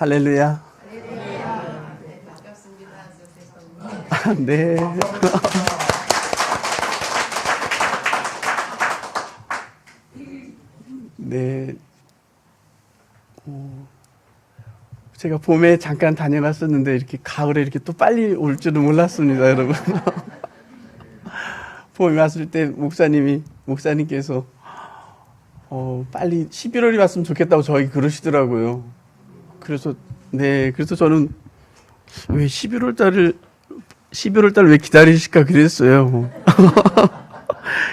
할렐루야. 네, 반갑습니다. 아, 네. 네. 제가 봄에 잠깐 다녀갔었는데 이렇게 가을에 이렇게 또 빨리 올 줄은 몰랐습니다, 여러분. 봄에 왔을 때 목사님께서 빨리 11월이 왔으면 좋겠다고 저에게 그러시더라고요. 그래서 저는 왜 11월 달 왜 기다리실까 그랬어요.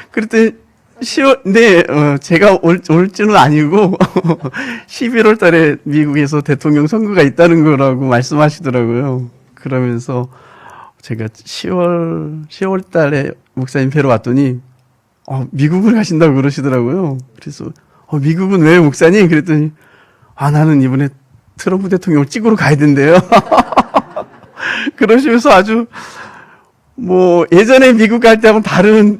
그랬더니 10월, 제가 올지는 아니고 11월 달에 미국에서 대통령 선거가 있다는 거라고 말씀하시더라고요. 그러면서 제가 10월 달에 목사님 뵈러 왔더니 미국을 가신다고 그러시더라고요. 그래서 미국은 왜 목사님? 그랬더니 나는 이번에 트럼프 대통령을 찍으러 가야 된대요. 그러시면서 아주 예전에 미국 갈 때하고는 다른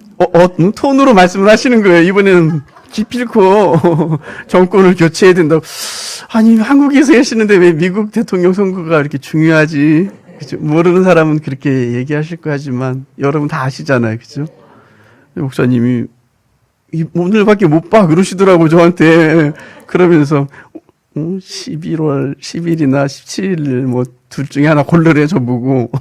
톤으로 말씀을 하시는 거예요. 이번에는 기필코 정권을 교체해야 된다고. 아니, 한국에서 계시는데 왜 미국 대통령 선거가 이렇게 중요하지? 그죠? 모르는 사람은 그렇게 얘기하실 거 하지만 여러분 다 아시잖아요. 그죠? 목사님이 오늘밖에 못 봐 그러시더라고 저한테. 그러면서 11월 10일이나 17일 둘 중에 하나 고르래 저보고.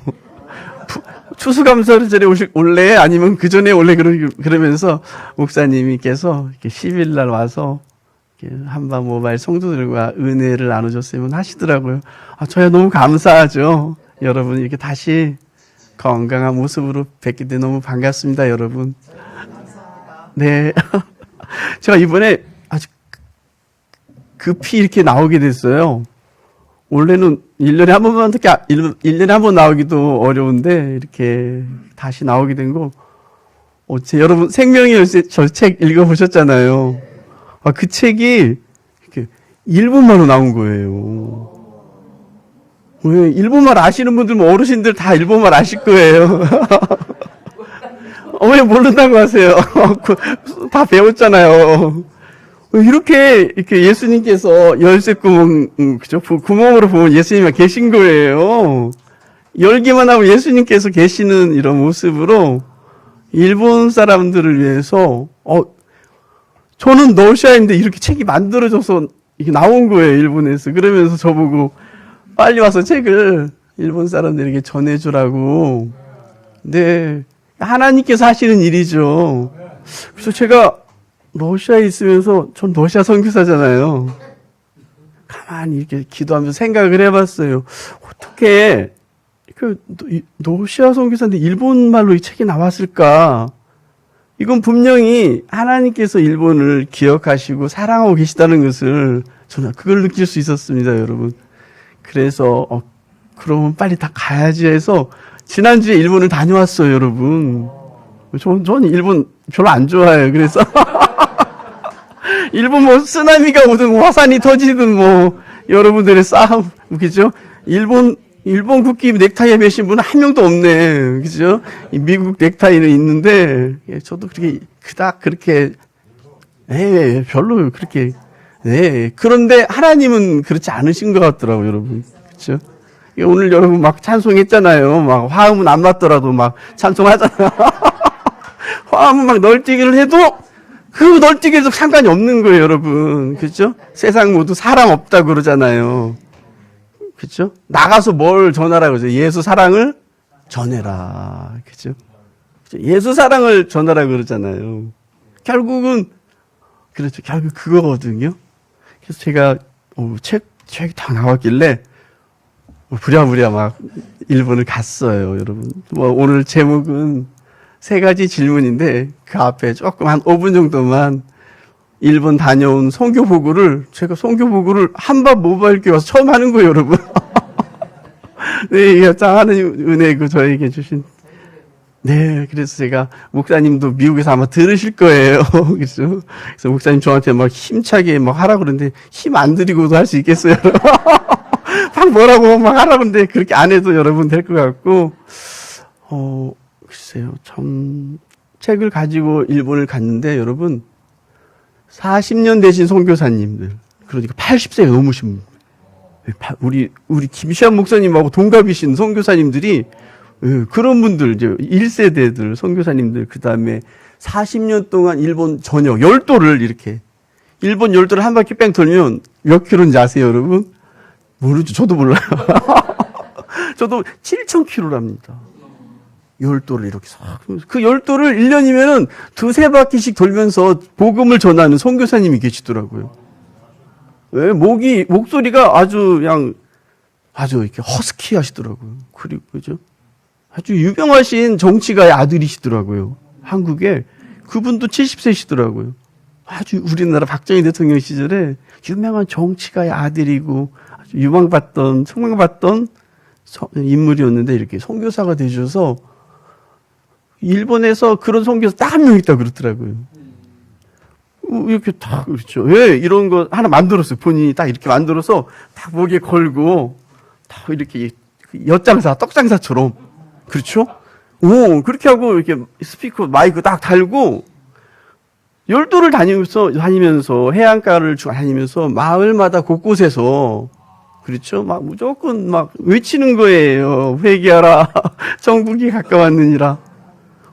추수감사절에 올래? 아니면 그 전에 올래? 그러면서 목사님께서 이렇게 10일 날 와서 한방 모바일 성도들과 은혜를 나눠줬으면 하시더라고요. 저야 너무 감사하죠. 여러분 이렇게 다시 건강한 모습으로 뵙게 돼 너무 반갑습니다, 여러분. 네. 제가 이번에 아주 급히 이렇게 나오게 됐어요. 원래는 1년에 한 번만 특히 1년에 한 번 나오기도 어려운데 이렇게 다시 나오게 된 거. 여러분 생명의 열쇠 저 책 읽어보셨잖아요. 그 책이 이렇게 일본말로 나온 거예요. 왜 일본말 아시는 분들 어르신들 다 일본말 아실 거예요. 왜 모른다고 하세요? 다 배웠잖아요. 이렇게 예수님께서 열쇠 구멍, 그죠? 구멍으로 보면 예수님이 계신 거예요. 열기만 하고 예수님께서 계시는 이런 모습으로 일본 사람들을 위해서, 저는 러시아인데 이렇게 책이 만들어져서 이게 나온 거예요, 일본에서. 그러면서 저보고 빨리 와서 책을 일본 사람들에게 전해주라고. 네. 하나님께서 하시는 일이죠. 그래서 제가 러시아에 있으면서 전 러시아 선교사잖아요. 가만히 이렇게 기도하면서 생각을 해봤어요. 어떻게 러시아 선교사인데 일본말로 이 책이 나왔을까? 이건 분명히 하나님께서 일본을 기억하시고 사랑하고 계시다는 것을 저는 그걸 느낄 수 있었습니다, 여러분. 그래서 그러면 빨리 다 가야지 해서 지난주에 일본을 다녀왔어요, 여러분. 저는 일본 별로 안 좋아해요. 그래서 일본 쓰나미가 오든 화산이 터지든 여러분들의 싸움, 그죠? 일본 국기 넥타이에 매신 분은 한 명도 없네. 그죠? 미국 넥타이는 있는데, 저도 그렇게, 별로 그렇게, 그런데 하나님은 그렇지 않으신 것 같더라고요, 여러분. 그죠? 오늘 여러분 막 찬송했잖아요. 막 화음은 안 맞더라도 막 찬송하잖아요. 화음은 막 널뛰기를 해도 그 널뛰기에도 상관이 없는 거예요, 여러분. 그죠? 세상 모두 사랑 없다고 그러잖아요. 그죠? 나가서 뭘 전하라고 그러죠? 예수 사랑을 전해라. 그죠? 예수 사랑을 전하라고 그러잖아요. 결국은, 그렇죠. 결국 그거거든요. 그래서 제가, 책이 다 나왔길래, 부랴부랴 막 일본을 갔어요, 여러분. 오늘 제목은 3가지 질문인데 그 앞에 조금 한 5분 정도만 일본 다녀온 제가 선교보고를 한밤 모바일 교회 와서 처음 하는 거예요, 여러분. 네, 이게 하나님 은혜 저에게 주신. 네, 그래서 제가 목사님도 미국에서 아마 들으실 거예요. 그래서 목사님 저한테 막 힘차게 막 하라고 그러는데 힘 안 들이고도 할 수 있겠어요, 여러분. 막 뭐라고 막 하라고 하는데 그렇게 안 해도 여러분 될 것 같고, 글쎄요, 참, 책을 가지고 일본을 갔는데 여러분, 40년 되신 선교사님들, 그러니까 80세가 넘으신 분, 우리 김시한 목사님하고 동갑이신 선교사님들이 그런 분들 이제 1세대들 선교사님들 그다음에 40년 동안 일본 전역 열도를 이렇게 일본 열도를 한 바퀴 뺑 돌면 몇 킬로인지 아세요, 여러분? 모르죠. 저도 몰라요. 저도 7,000km랍니다. 열도를 이렇게 싹. 그 열도를 1년이면은 두세 바퀴씩 돌면서 복음을 전하는 선교사님이 계시더라고요. 왜? 목소리가 아주 이렇게 허스키 하시더라고요. 그리고, 그죠? 아주 유명하신 정치가의 아들이시더라고요. 한국에. 그분도 70세시더라고요. 아주 우리나라 박정희 대통령 시절에 유명한 정치가의 아들이고 아주 총망받던 인물이었는데 이렇게 선교사가 되셔서 일본에서 그런 선교사 딱 한 명 있다 그러더라고요. 이렇게 딱 그렇죠. 왜 이런 거 하나 만들었어요. 본인이 딱 이렇게 만들어서 딱 목에 걸고 딱 이렇게 엿장사, 떡장사처럼 그렇죠? 그렇게 하고 이렇게 스피커 마이크 딱 달고 열도를 다니면서 해안가를 다니면서 마을마다 곳곳에서 그렇죠? 막 무조건 막 외치는 거예요. 회개하라. 정국이 가까웠느니라.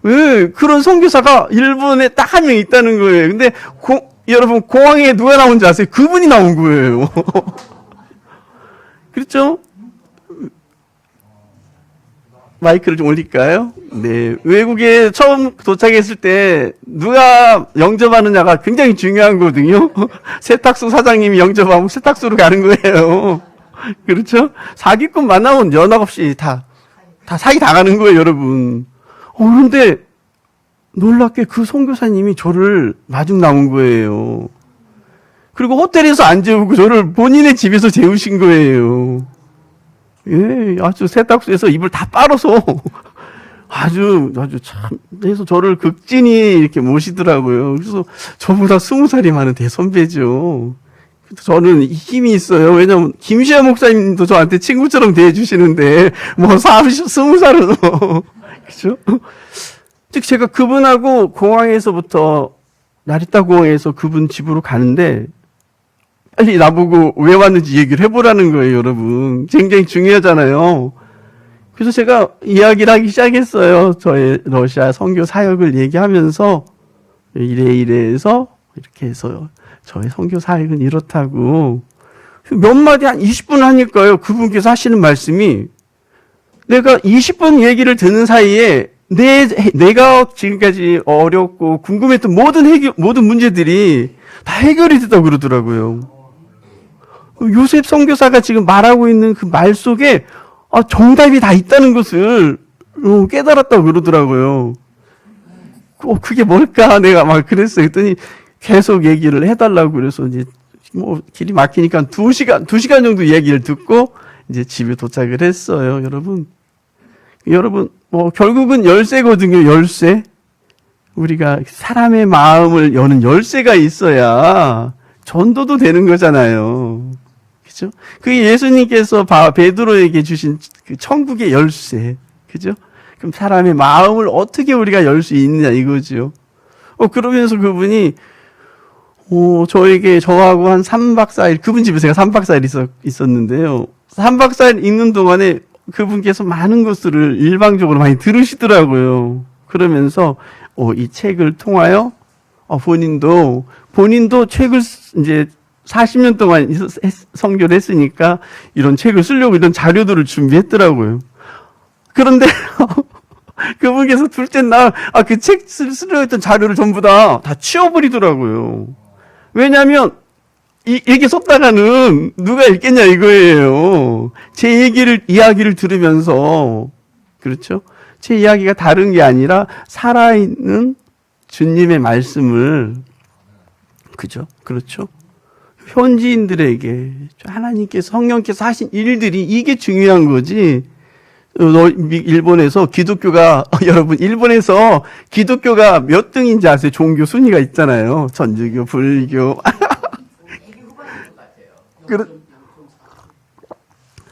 왜 그런 선교사가 일본에 딱 한 명 있다는 거예요. 근데 여러분 공항에 누가 나온지 아세요? 그분이 나온 거예요. 그렇죠? 마이크를 좀 올릴까요? 네. 외국에 처음 도착했을 때 누가 영접하느냐가 굉장히 중요한 거거든요. 세탁소 사장님이 영접하면 세탁소로 가는 거예요. 그렇죠? 사기꾼 만나면 연락 없이 다 사기 당하는 거예요, 여러분. 그런데 놀랍게 그 선교사님이 저를 마중 나온 거예요. 그리고 호텔에서 안 재우고 저를 본인의 집에서 재우신 거예요. 예, 아주 세탁소에서 입을 다 빨아서 아주 참 해서 저를 극진히 이렇게 모시더라고요. 그래서 저보다 20살이 많은 대선배죠. 저는 힘이 있어요. 왜냐면 김시아 목사님도 저한테 친구처럼 대해주시는데 뭐 20살은 그죠? 즉 제가 그분하고 공항에서부터 나리타 공항에서 그분 집으로 가는데 빨리 나보고 왜 왔는지 얘기를 해보라는 거예요, 여러분. 굉장히 중요하잖아요. 그래서 제가 이야기를 하기 시작했어요. 저의 러시아 선교 사역을 얘기하면서 이래서 이렇게 해서 저의 선교 사역은 이렇다고 몇 마디 한 20분 하니까요. 그분께서 하시는 말씀이 내가 20분 얘기를 듣는 사이에 내가 지금까지 어렵고 궁금했던 모든 문제들이 다 해결이 됐다고 그러더라고요. 요셉 선교사가 지금 말하고 있는 그 말 속에 정답이 다 있다는 것을 깨달았다고 그러더라고요. 그게 뭘까? 내가 막 그랬어요. 그랬더니 계속 얘기를 해달라고 그래서 이제 뭐 길이 막히니까 2시간 정도 얘기를 듣고 이제 집에 도착을 했어요. 여러분 뭐 결국은 열쇠거든요. 열쇠. 우리가 사람의 마음을 여는 열쇠가 있어야 전도도 되는 거잖아요. 그죠? 그게 예수님께서 베드로에게 주신 그 천국의 열쇠. 그죠? 그럼 사람의 마음을 어떻게 우리가 열 수 있느냐 이거죠. 그러면서 그분이 저하고 한 3박 4일, 그분 집에 제가 3박 4일 있었는데요. 3박 4일 있는 동안에 그분께서 많은 것들을 일방적으로 많이 들으시더라고요. 그러면서, 이 책을 통하여, 본인도 책을 이제 40년 동안 선교를 했으니까 이런 책을 쓰려고 이런 자료들을 준비했더라고요. 그런데, 그분께서 둘째 날, 그 책 쓰려고 했던 자료를 전부 다 치워버리더라고요. 왜냐면, 얘기 썼다가는 누가 읽겠냐 이거예요. 제 이야기를 들으면서, 그렇죠? 제 이야기가 다른 게 아니라 살아있는 주님의 말씀을, 그죠? 그렇죠? 현지인들에게 하나님께서 성령께서 하신 일들이 이게 중요한 거지. 일본에서 기독교가 여러분 일본에서 기독교가 몇 등인지 아세요? 종교 순위가 있잖아요. 천주교, 불교.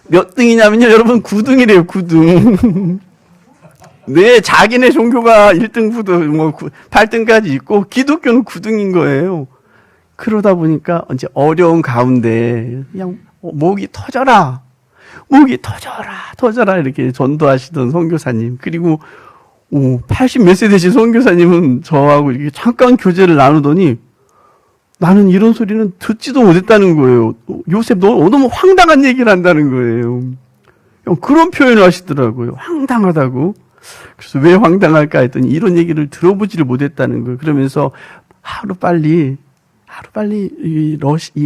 몇 등이냐면요, 여러분 9등이래요. 9등. 네, 자기네 종교가 1등부터 뭐 8등까지 있고 기독교는 9등인 거예요. 그러다 보니까 이제 어려운 가운데 그냥 목이 터져라. 목이 터져라. 이렇게 전도하시던 선교사님. 그리고 80 몇 세 되신 선교사님은 저하고 이렇게 잠깐 교제를 나누더니 나는 이런 소리는 듣지도 못했다는 거예요. 요셉, 너 너무 황당한 얘기를 한다는 거예요. 그런 표현을 하시더라고요. 황당하다고. 그래서 왜 황당할까 했더니 이런 얘기를 들어보지를 못했다는 거예요. 그러면서 하루빨리 이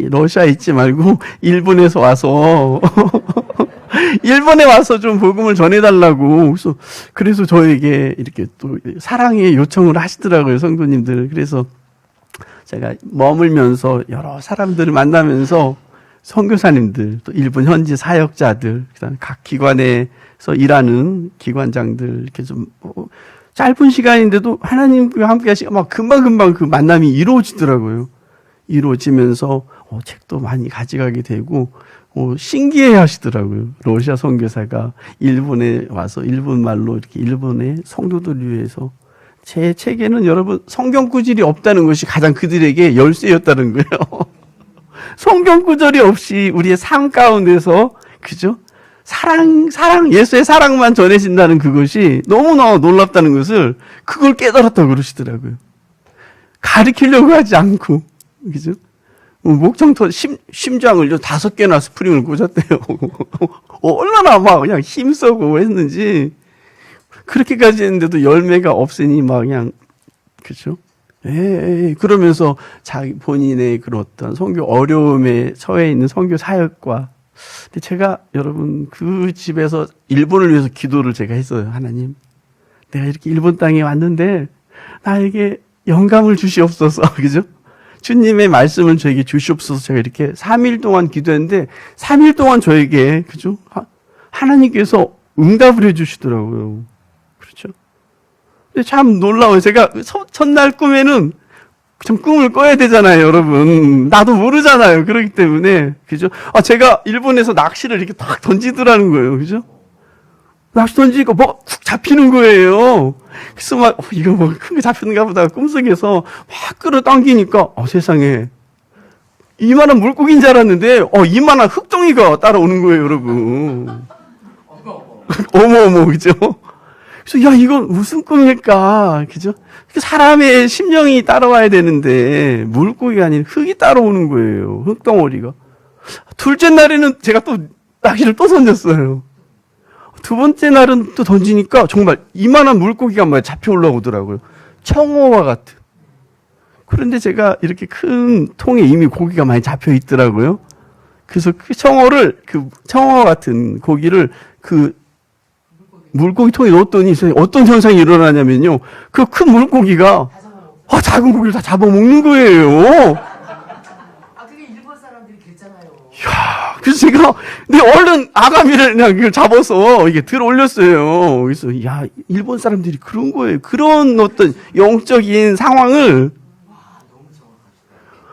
러시아에 있지 말고 일본에서 와서 일본에 와서 좀 복음을 전해달라고. 그래서 저에게 이렇게 또 사랑의 요청을 하시더라고요, 성도님들. 그래서 제가 머물면서 여러 사람들을 만나면서 선교사님들, 또 일본 현지 사역자들, 그다음에 각 기관에서 일하는 기관장들 이렇게 좀 짧은 시간인데도 하나님과 함께 하시고 막 금방 그 만남이 이루어지더라고요. 이루어지면서 책도 많이 가져가게 되고 신기해 하시더라고요. 러시아 선교사가 일본에 와서 일본 말로 이렇게 일본의 성도들을 위해서 제 책에는 여러분 성경 구절이 없다는 것이 가장 그들에게 열쇠였다는 거예요. 성경 구절이 없이 우리의 삶 가운데서 그죠? 사랑 예수의 사랑만 전해진다는 그것이 너무나 놀랍다는 것을 그걸 깨달았다고 그러시더라고요. 가르치려고 하지 않고 그죠? 목청터 심장을 5개나 스프링을 꽂았대요. 얼마나 막 그냥 힘쓰고 했는지 그렇게까지 했는데도 열매가 없으니 막 그냥 그죠? 그러면서 자기 본인의 그런 어떤 선교 어려움에 처해 있는 선교 사역과 근데 제가 여러분 그 집에서 일본을 위해서 기도를 제가 했어요. 하나님, 내가 이렇게 일본 땅에 왔는데 나에게 영감을 주시옵소서. 그죠? 주님의 말씀을 저에게 주시옵소서. 제가 이렇게 3일 동안 기도했는데 3일 동안 저에게 그죠? 하나님께서 응답을 해주시더라고요. 그렇죠? 근데 참 놀라워요. 제가 첫날 꿈에는 좀 꿈을 꿔야 되잖아요, 여러분. 나도 모르잖아요. 그렇기 때문에 그죠? 제가 일본에서 낚시를 이렇게 딱 던지더라는 거예요. 그죠? 낚시 던지니까 뭐 쿡 잡히는 거예요. 그래서 막 이거 뭐 큰 게 잡히는가 보다 꿈속에서 막 끌어당기니까 세상에 이만한 물고기인 줄 알았는데 이만한 흑덩이가 따라오는 거예요, 여러분. 어머 그죠? 그래서 야 이건 무슨 꿈일까, 그죠? 사람의 심령이 따라와야 되는데 물고기가 아닌 흙이 따라오는 거예요, 흙덩어리가. 둘째 날에는 제가 또 낚시를 또 던졌어요. 두 번째 날은 또 던지니까 정말 이만한 물고기가 막 잡혀 올라오더라고요. 청어와 같은. 그런데 제가 이렇게 큰 통에 이미 고기가 많이 잡혀 있더라고요. 그래서 그 청어 같은 고기를 그 물고기 통에 넣었더니 어떤 현상이 일어나냐면요. 그 큰 물고기가 작은 고기를 다 잡아먹는 거예요. 그게 일본 사람들이 그랬잖아요. 그래서 제가 얼른 아가미를 그냥 그걸 잡아서 이게 들어 올렸어요. 그래서 일본 사람들이 그런 거예요. 그런 어떤 영적인 상황을.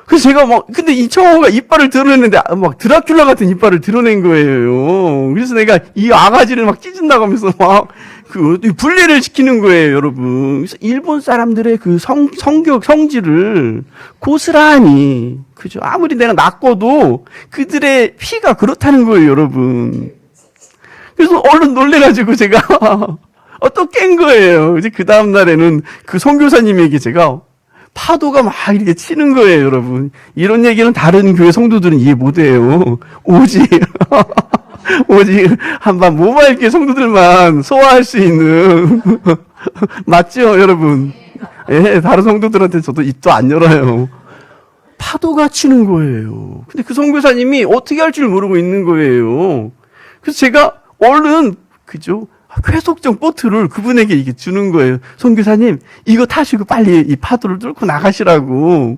그래서 제가 근데 이 청어가 이빨을 드러냈는데 막 드라큘라 같은 이빨을 드러낸 거예요. 그래서 내가 이 아가지를 막 찢은다고 하면서 막 분리를 시키는 거예요, 여러분. 그래서 일본 사람들의 그 성질을 고스란히, 그죠? 아무리 내가 낚고도 그들의 피가 그렇다는 거예요, 여러분. 그래서 얼른 놀래가지고 제가 또 깬 거예요. 이제 그 다음날에는 그 선교사님에게 제가 파도가 막 이렇게 치는 거예요, 여러분. 이런 얘기는 다른 교회 성도들은 이해 못 해요. 오직 한번 모바일 교회 성도들만 소화할 수 있는. 맞죠, 여러분? 다른 성도들한테 저도 입도 안 열어요. 파도가 치는 거예요. 근데 그 선교사님이 어떻게 할 줄 모르고 있는 거예요. 그래서 제가 얼른, 그죠? 회속정 보트를 그분에게 이게 주는 거예요. 선교사님, 이거 타시고 빨리 이 파도를 뚫고 나가시라고.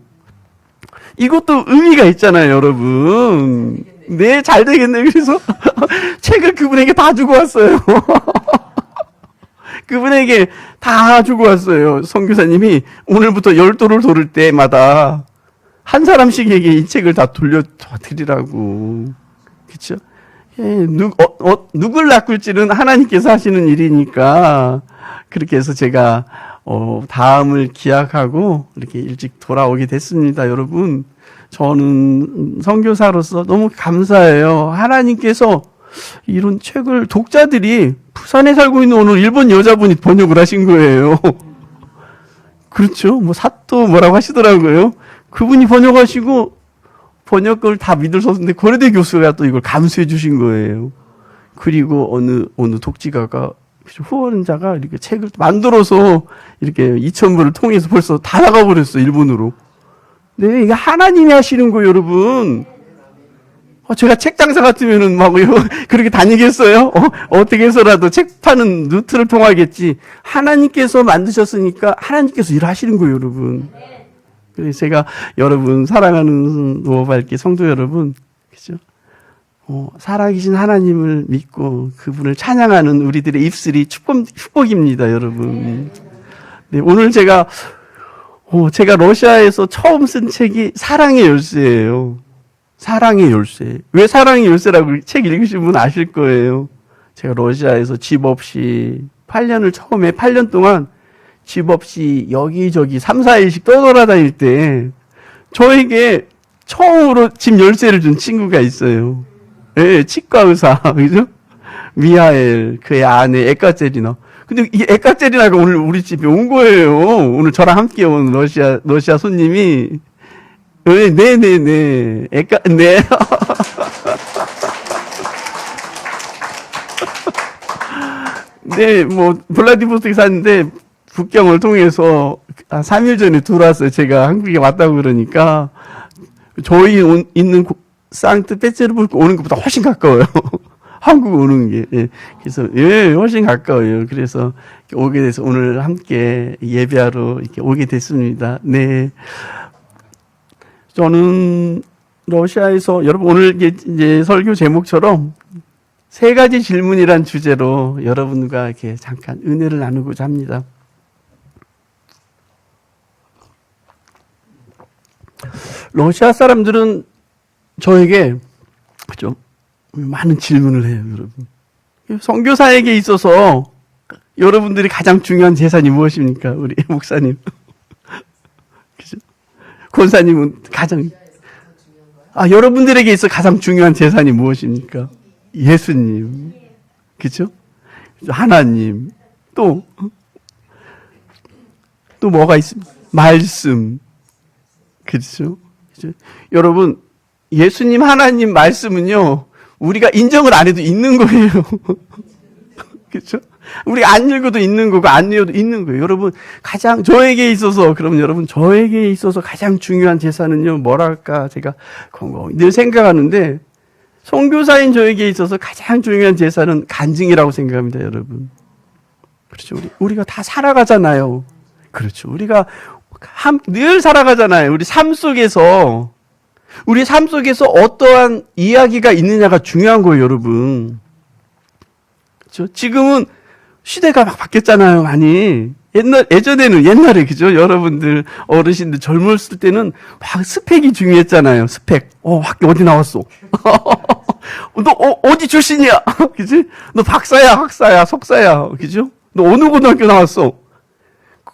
이것도 의미가 있잖아요, 여러분. 네, 잘 되겠네. 그래서 책을 그분에게 다 주고 왔어요. 그분에게 다 주고 왔어요. 선교사님이 오늘부터 10도를 돌을 때마다 한 사람씩에게 이 책을 다 돌려드리라고. 그쵸? 누굴 낚을지는 하나님께서 하시는 일이니까, 그렇게 해서 제가, 다음을 기약하고, 이렇게 일찍 돌아오게 됐습니다, 여러분. 저는 선교사로서 너무 감사해요. 하나님께서 이런 책을 독자들이 부산에 살고 있는 오늘 일본 여자분이 번역을 하신 거예요. 그렇죠. 뭐 사또 뭐라고 하시더라고요. 그분이 번역하시고 번역을 다 믿을 수 없는데 고려대 교수가 또 이걸 감수해 주신 거예요. 그리고 어느 독지가가 후원자가 이렇게 책을 만들어서 이렇게 2,000부를 통해서 벌써 다 나가버렸어, 일본으로. 네, 이게 하나님이 하시는 거예요, 여러분. 제가 책 장사 같으면은 막 그렇게 다니겠어요? 어떻게 해서라도 책 파는 루트를 통하겠지. 하나님께서 만드셨으니까 하나님께서 일하시는 거예요, 여러분. 그래서 제가 여러분 사랑하는 노어밟기 성도 여러분, 그죠? 살아계신 하나님을 믿고 그분을 찬양하는 우리들의 입술이 축복입니다, 여러분. 네, 오늘 제가 러시아에서 처음 쓴 책이 사랑의 열쇠예요. 사랑의 열쇠. 왜 사랑의 열쇠라고 책 읽으신 분 아실 거예요. 제가 러시아에서 집 없이 8년 동안 집 없이 여기저기 3, 4일씩 떠돌아다닐 때 저에게 처음으로 집 열쇠를 준 친구가 있어요. 예, 치과 의사, 그죠? 미하엘, 그의 아내 에카제리나. 근데 이 에카제리나가 오늘 우리 집에 온 거예요. 오늘 저랑 함께 온 러시아 손님이. 네네네. 네. 네, 뭐, 블라디보스토크에 사는데, 국경을 통해서 한 3일 전에 들어왔어요. 제가 한국에 왔다고 그러니까, 저희 있는 상트페테르부르크 오는 것보다 훨씬 가까워요. 한국 오는 게. 예. 그래서, 예, 훨씬 가까워요. 그래서 오게 돼서 오늘 함께 예배하러 이렇게 오게 됐습니다. 네. 저는 러시아에서, 여러분 오늘 이제 설교 제목처럼 3가지 질문이란 주제로 여러분과 이렇게 잠깐 은혜를 나누고자 합니다. 러시아 사람들은 저에게 그죠? 많은 질문을 해요, 여러분. 선교사에게 있어서 여러분들이 가장 중요한 재산이 무엇입니까? 우리 목사님. 그죠? 권사님은 여러분들에게 있어 가장 중요한 재산이 무엇입니까? 예수님. 그죠? 하나님. 또 뭐가 있습니까? 말씀. 그렇죠? 여러분, 예수님, 하나님 말씀은요, 우리가 인정을 안 해도 있는 거예요. 그렇죠? 우리가 안 읽어도 있는 거고, 안 읽어도 있는 거예요. 여러분, 저에게 있어서 가장 중요한 재산은요, 뭐랄까, 제가 늘 생각하는데, 선교사인 저에게 있어서 가장 중요한 재산은 간증이라고 생각합니다, 여러분. 그렇죠? 우리가 다 살아가잖아요. 그렇죠. 우리가 늘 살아가잖아요. 우리 삶 속에서 어떠한 이야기가 있느냐가 중요한 거예요, 여러분. 그렇죠? 지금은 시대가 막 바뀌었잖아요, 많이. 옛날에, 그죠? 여러분들, 어르신들 젊었을 때는 막 스펙이 중요했잖아요, 스펙. 학교 어디 나왔어? 너, 어디 출신이야? 그지? 너 박사야, 학사야, 석사야, 그죠? 너 어느 고등학교 나왔어?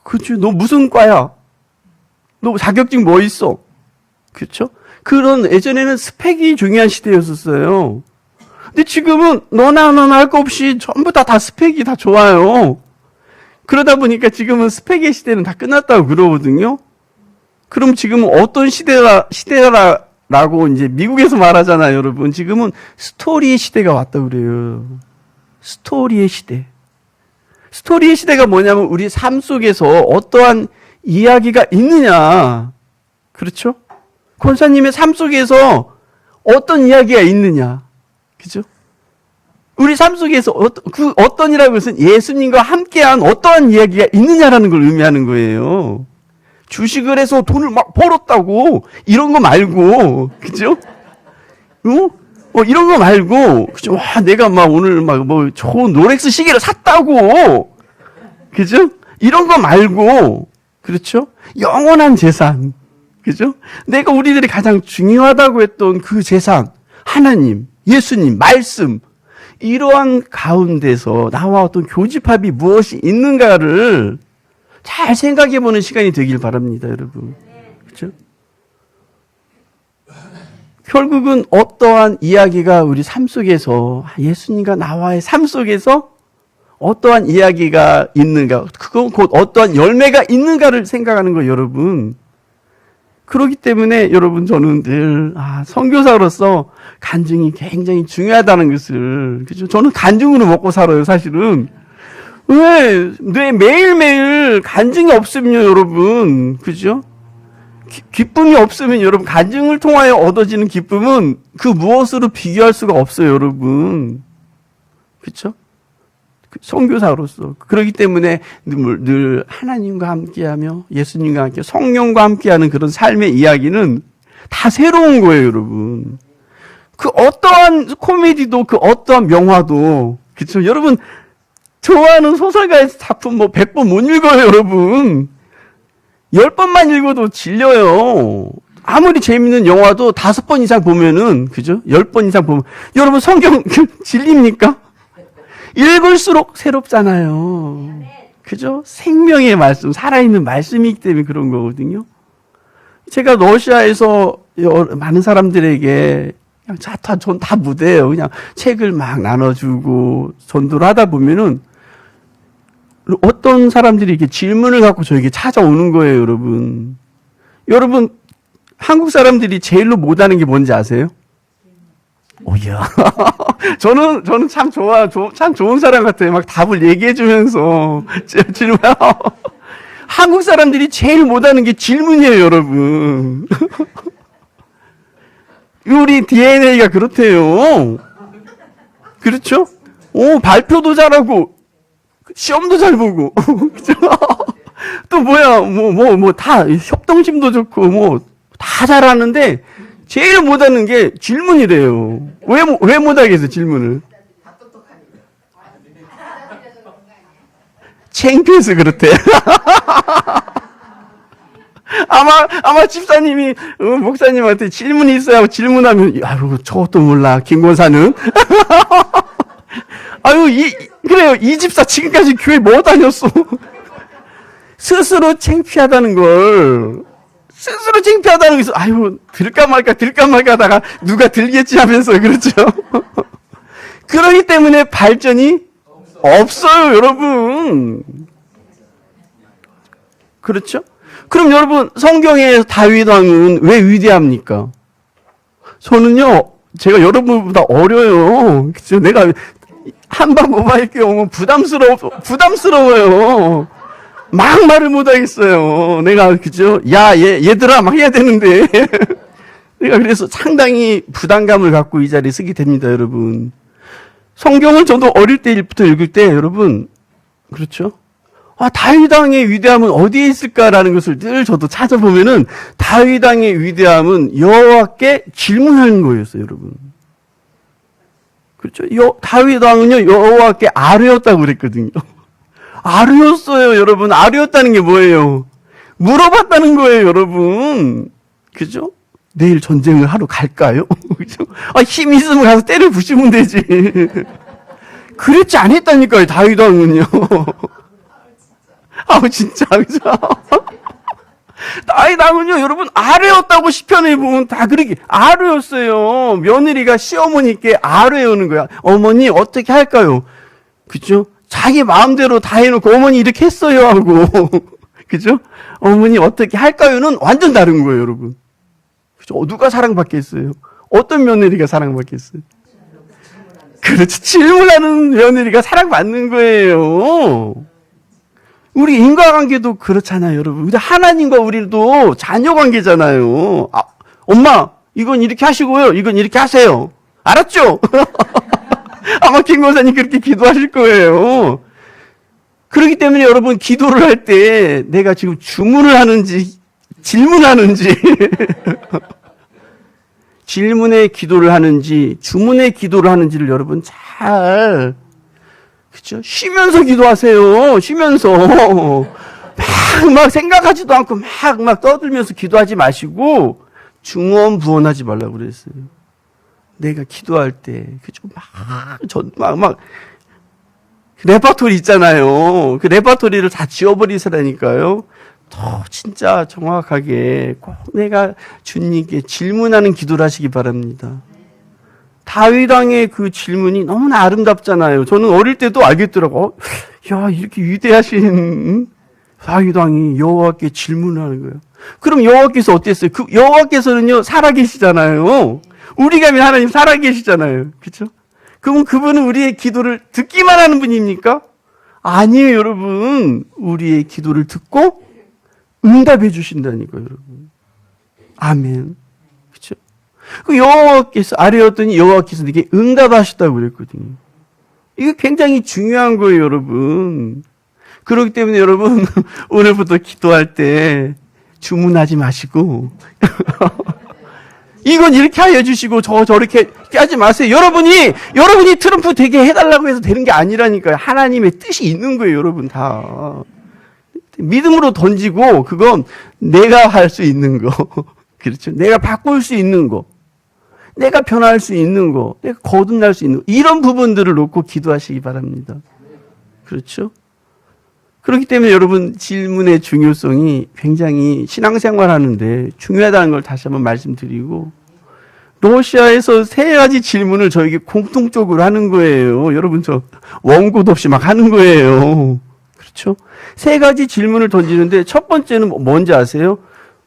그치? 너 무슨 과야? 너 자격증 뭐 있어? 그렇죠? 그런 예전에는 스펙이 중요한 시대였었어요. 근데 지금은 너나 할 거 없이 전부 다 스펙이 다 좋아요. 그러다 보니까 지금은 스펙의 시대는 다 끝났다고 그러거든요. 그럼 지금은 어떤 시대라고 이제 미국에서 말하잖아요, 여러분. 지금은 스토리의 시대가 왔다고 그래요. 스토리의 시대. 스토리의 시대가 뭐냐면 우리 삶 속에서 어떠한 이야기가 있느냐. 그렇죠? 권사님의 삶 속에서 어떤 이야기가 있느냐. 그죠? 우리 삶 속에서 어떤이라고 해서 예수님과 함께한 어떠한 이야기가 있느냐라는 걸 의미하는 거예요. 주식을 해서 돈을 막 벌었다고 이런 거 말고, 그죠? 이런 거 말고, 그죠? 와, 내가 막 오늘 막 뭐 좋은 롤렉스 시계를 샀다고, 그죠? 이런 거 말고, 그렇죠? 영원한 재산, 그죠? 내가 우리들이 가장 중요하다고 했던 그 재산, 하나님, 예수님, 말씀, 이러한 가운데서 나와 어떤 교집합이 무엇이 있는가를 잘 생각해 보는 시간이 되길 바랍니다, 여러분. 그렇죠? 결국은 어떠한 이야기가 우리 삶 속에서, 예수님과 나와의 삶 속에서 어떠한 이야기가 있는가, 그건 곧 어떠한 열매가 있는가를 생각하는 거예요, 여러분. 그렇기 때문에 여러분, 저는 늘 선교사로서 간증이 굉장히 중요하다는 것을, 그죠? 저는 간증으로 먹고 살아요, 사실은. 왜 매일매일 간증이 없으면요, 여러분, 그죠? 기쁨이 없으면 여러분, 간증을 통하여 얻어지는 기쁨은 그 무엇으로 비교할 수가 없어요, 여러분. 그렇죠? 선교사로서. 그렇기 때문에 늘 하나님과 함께하며 예수님과 함께 성령과 함께하는 그런 삶의 이야기는 다 새로운 거예요, 여러분. 그 어떠한 코미디도, 그 어떠한 명화도, 그렇죠? 여러분, 좋아하는 소설가의 작품 100번 못 읽어요, 여러분. 10번만 읽어도 질려요. 아무리 재밌는 영화도 5번 이상 보면은, 그죠? 10번 이상 보면. 여러분, 성경 질립니까? 읽을수록 새롭잖아요. 그죠? 생명의 말씀, 살아있는 말씀이기 때문에 그런 거거든요. 제가 러시아에서 많은 사람들에게 그냥 다 무대예요. 그냥 책을 막 나눠주고 전도를 하다 보면은 어떤 사람들이 이렇게 질문을 갖고 저에게 찾아오는 거예요, 여러분. 여러분, 한국 사람들이 제일로 못하는 게 뭔지 아세요? 오야. 저는 참 참 좋은 사람 같아요. 막 답을 얘기해주면서 질문. 한국 사람들이 제일 못하는 게 질문이에요, 여러분. 우리 DNA가 그렇대요. 그렇죠? 발표도 잘하고 시험도 잘 보고. 그죠? 또 다 협동심도 좋고 다 잘하는데. 제일 못하는 게 질문이래요. 왜 못하겠어요, 질문을? 창피해서 그렇대. 아마 집사님이, 목사님한테 질문이 있어야 질문하면, 아유, 저것도 몰라, 김권사는. 그래요. 이 집사 지금까지 교회 뭐 다녔어? 스스로 창피하다는 걸. 스스로 창피하다는 것이, 들까 말까 하다가 누가 들겠지 하면서, 그렇죠? 그러기 때문에 발전이 없어요, 여러분. 그렇죠? 그럼 여러분, 성경의 다윗 왕은 왜 위대합니까? 저는요, 제가 여러분보다 어려요. 그죠? 내가 한방 모바일 경우 부담스러워요. 막 말을 못하겠어요. 내가, 그죠? 얘들아, 막 해야 되는데. 내가 그래서 상당히 부담감을 갖고 이 자리에 쓰게 됩니다, 여러분. 성경을 저도 어릴 때부터 읽을 때, 여러분, 그렇죠? 다윗 왕의 위대함은 어디에 있을까라는 것을 늘 저도 찾아보면은, 다윗 왕의 위대함은 여호와께 질문하는 거였어요, 여러분. 그렇죠? 다윗 왕은요, 여호와께 아뢰었다고 그랬거든요. 아뢰었어요, 여러분. 아뢰었다는 게 뭐예요? 물어봤다는 거예요, 여러분. 그죠? 내일 전쟁을 하러 갈까요? 그죠? 힘 있으면 가서 때려 부시면 되지. 그랬지 않았다니까요, 다윗 왕은요. 진짜, 그죠? 다윗 왕은요, 여러분, 아뢰었다고 시편에 보면 다 그렇게 아뢰었어요. 며느리가 시어머니께 아뢰오는 거야. 어머니, 어떻게 할까요? 그죠? 자기 마음대로 다 해놓고 어머니 이렇게 했어요 하고 그죠? 어머니 어떻게 할까요는 완전 다른 거예요, 여러분. 그죠? 누가 사랑받겠어요? 어떤 며느리가 사랑받겠어요? 그렇죠. 질문하는 며느리가 사랑받는 거예요. 우리 인과관계도 그렇잖아요, 여러분. 근데 하나님과 우리도 자녀 관계잖아요. 엄마, 이건 이렇게 하시고요. 이건 이렇게 하세요. 알았죠? 아마 김 권사님 그렇게 기도하실 거예요. 그렇기 때문에 여러분, 기도를 할 때 내가 지금 주문을 하는지 질문하는지 질문의 기도를 하는지 주문의 기도를 하는지를 여러분 잘, 그렇죠? 쉬면서 기도하세요. 쉬면서 막 생각하지도 않고 막 떠들면서 기도하지 마시고 중언부언하지 말라고 그랬어요. 내가 기도할 때, 그죠? 막, 레퍼토리 있잖아요. 그 레퍼토리를 다 지워버리시라니까요. 더 진짜 정확하게 꼭 내가 주님께 질문하는 기도를 하시기 바랍니다. 다윗 왕의 그 질문이 너무나 아름답잖아요. 저는 어릴 때도 알겠더라고. 야, 이렇게 위대하신 다윗 왕이 여호와께 질문하는 거예요. 그럼 여호와께서 어땠어요? 그 여호와께서는요 살아계시잖아요. 우리가 믿는 하나님 살아계시잖아요. 그렇죠? 그럼 그분은 우리의 기도를 듣기만 하는 분입니까? 아니에요, 여러분. 우리의 기도를 듣고 응답해 주신다니까요, 여러분. 아멘. 그렇죠? 그 여호와께서 아뢰었더니 여호와께서 내게 응답하셨다고 그랬거든요. 이거 굉장히 중요한 거예요, 여러분. 그렇기 때문에 여러분 오늘부터 기도할 때 주문하지 마시고 이건 이렇게 하여 주시고 저렇게 하지 마세요. 여러분이 트럼프 되게 해달라고 해서 되는 게 아니라니까요. 하나님의 뜻이 있는 거예요, 여러분 다. 믿음으로 던지고 그건 내가 할 수 있는 거. 그렇죠? 내가 바꿀 수 있는 거. 내가 변할 수 있는 거. 내가 거듭날 수 있는 거. 이런 부분들을 놓고 기도하시기 바랍니다. 그렇죠? 그렇기 때문에 여러분 질문의 중요성이 굉장히 신앙생활 하는데 중요하다는 걸 다시 한번 말씀드리고 러시아에서 세 가지 질문을 저에게 공통적으로 하는 거예요. 여러분 저 원고도 없이 막 하는 거예요. 그렇죠? 세 가지 질문을 던지는데 첫 번째는 뭔지 아세요?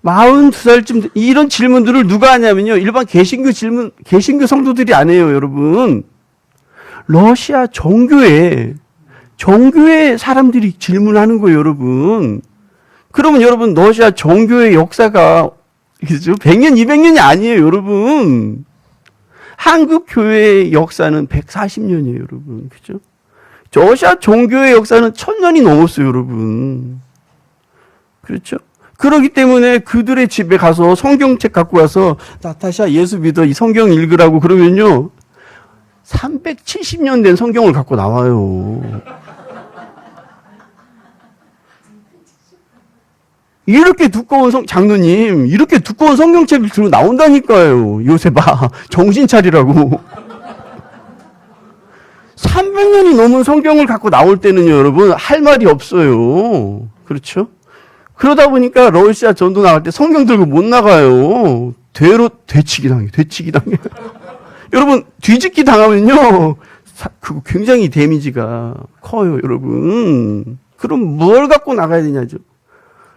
42살쯤 이런 질문들을 누가 하냐면요. 일반 개신교 성도들이 안 해요, 여러분. 러시아 정교회 사람들이 질문하는 거예요, 여러분. 그러면 여러분, 러시아 정교회 역사가, 그죠? 100년, 200년이 아니에요, 여러분. 한국 교회의 역사는 140년이에요, 여러분. 그죠? 러시아 정교회 역사는 1000년이 넘었어요, 여러분. 그렇죠? 그렇기 때문에 그들의 집에 가서 성경책 갖고 와서, 나타샤 예수 믿어, 이 성경 읽으라고 그러면요. 370년 된 성경을 갖고 나와요. 이렇게 두꺼운 장로님, 이렇게 두꺼운 성경책을 들고 나온다니까요. 요새 봐. 정신 차리라고. 300년이 넘은 성경을 갖고 나올 때는요, 여러분, 할 말이 없어요. 그렇죠? 그러다 보니까 러시아 전도 나갈 때 성경 들고 못 나가요. 되치기 당해요. 여러분, 뒤집기 당하면요, 그거 굉장히 데미지가 커요, 여러분. 그럼 뭘 갖고 나가야 되냐죠.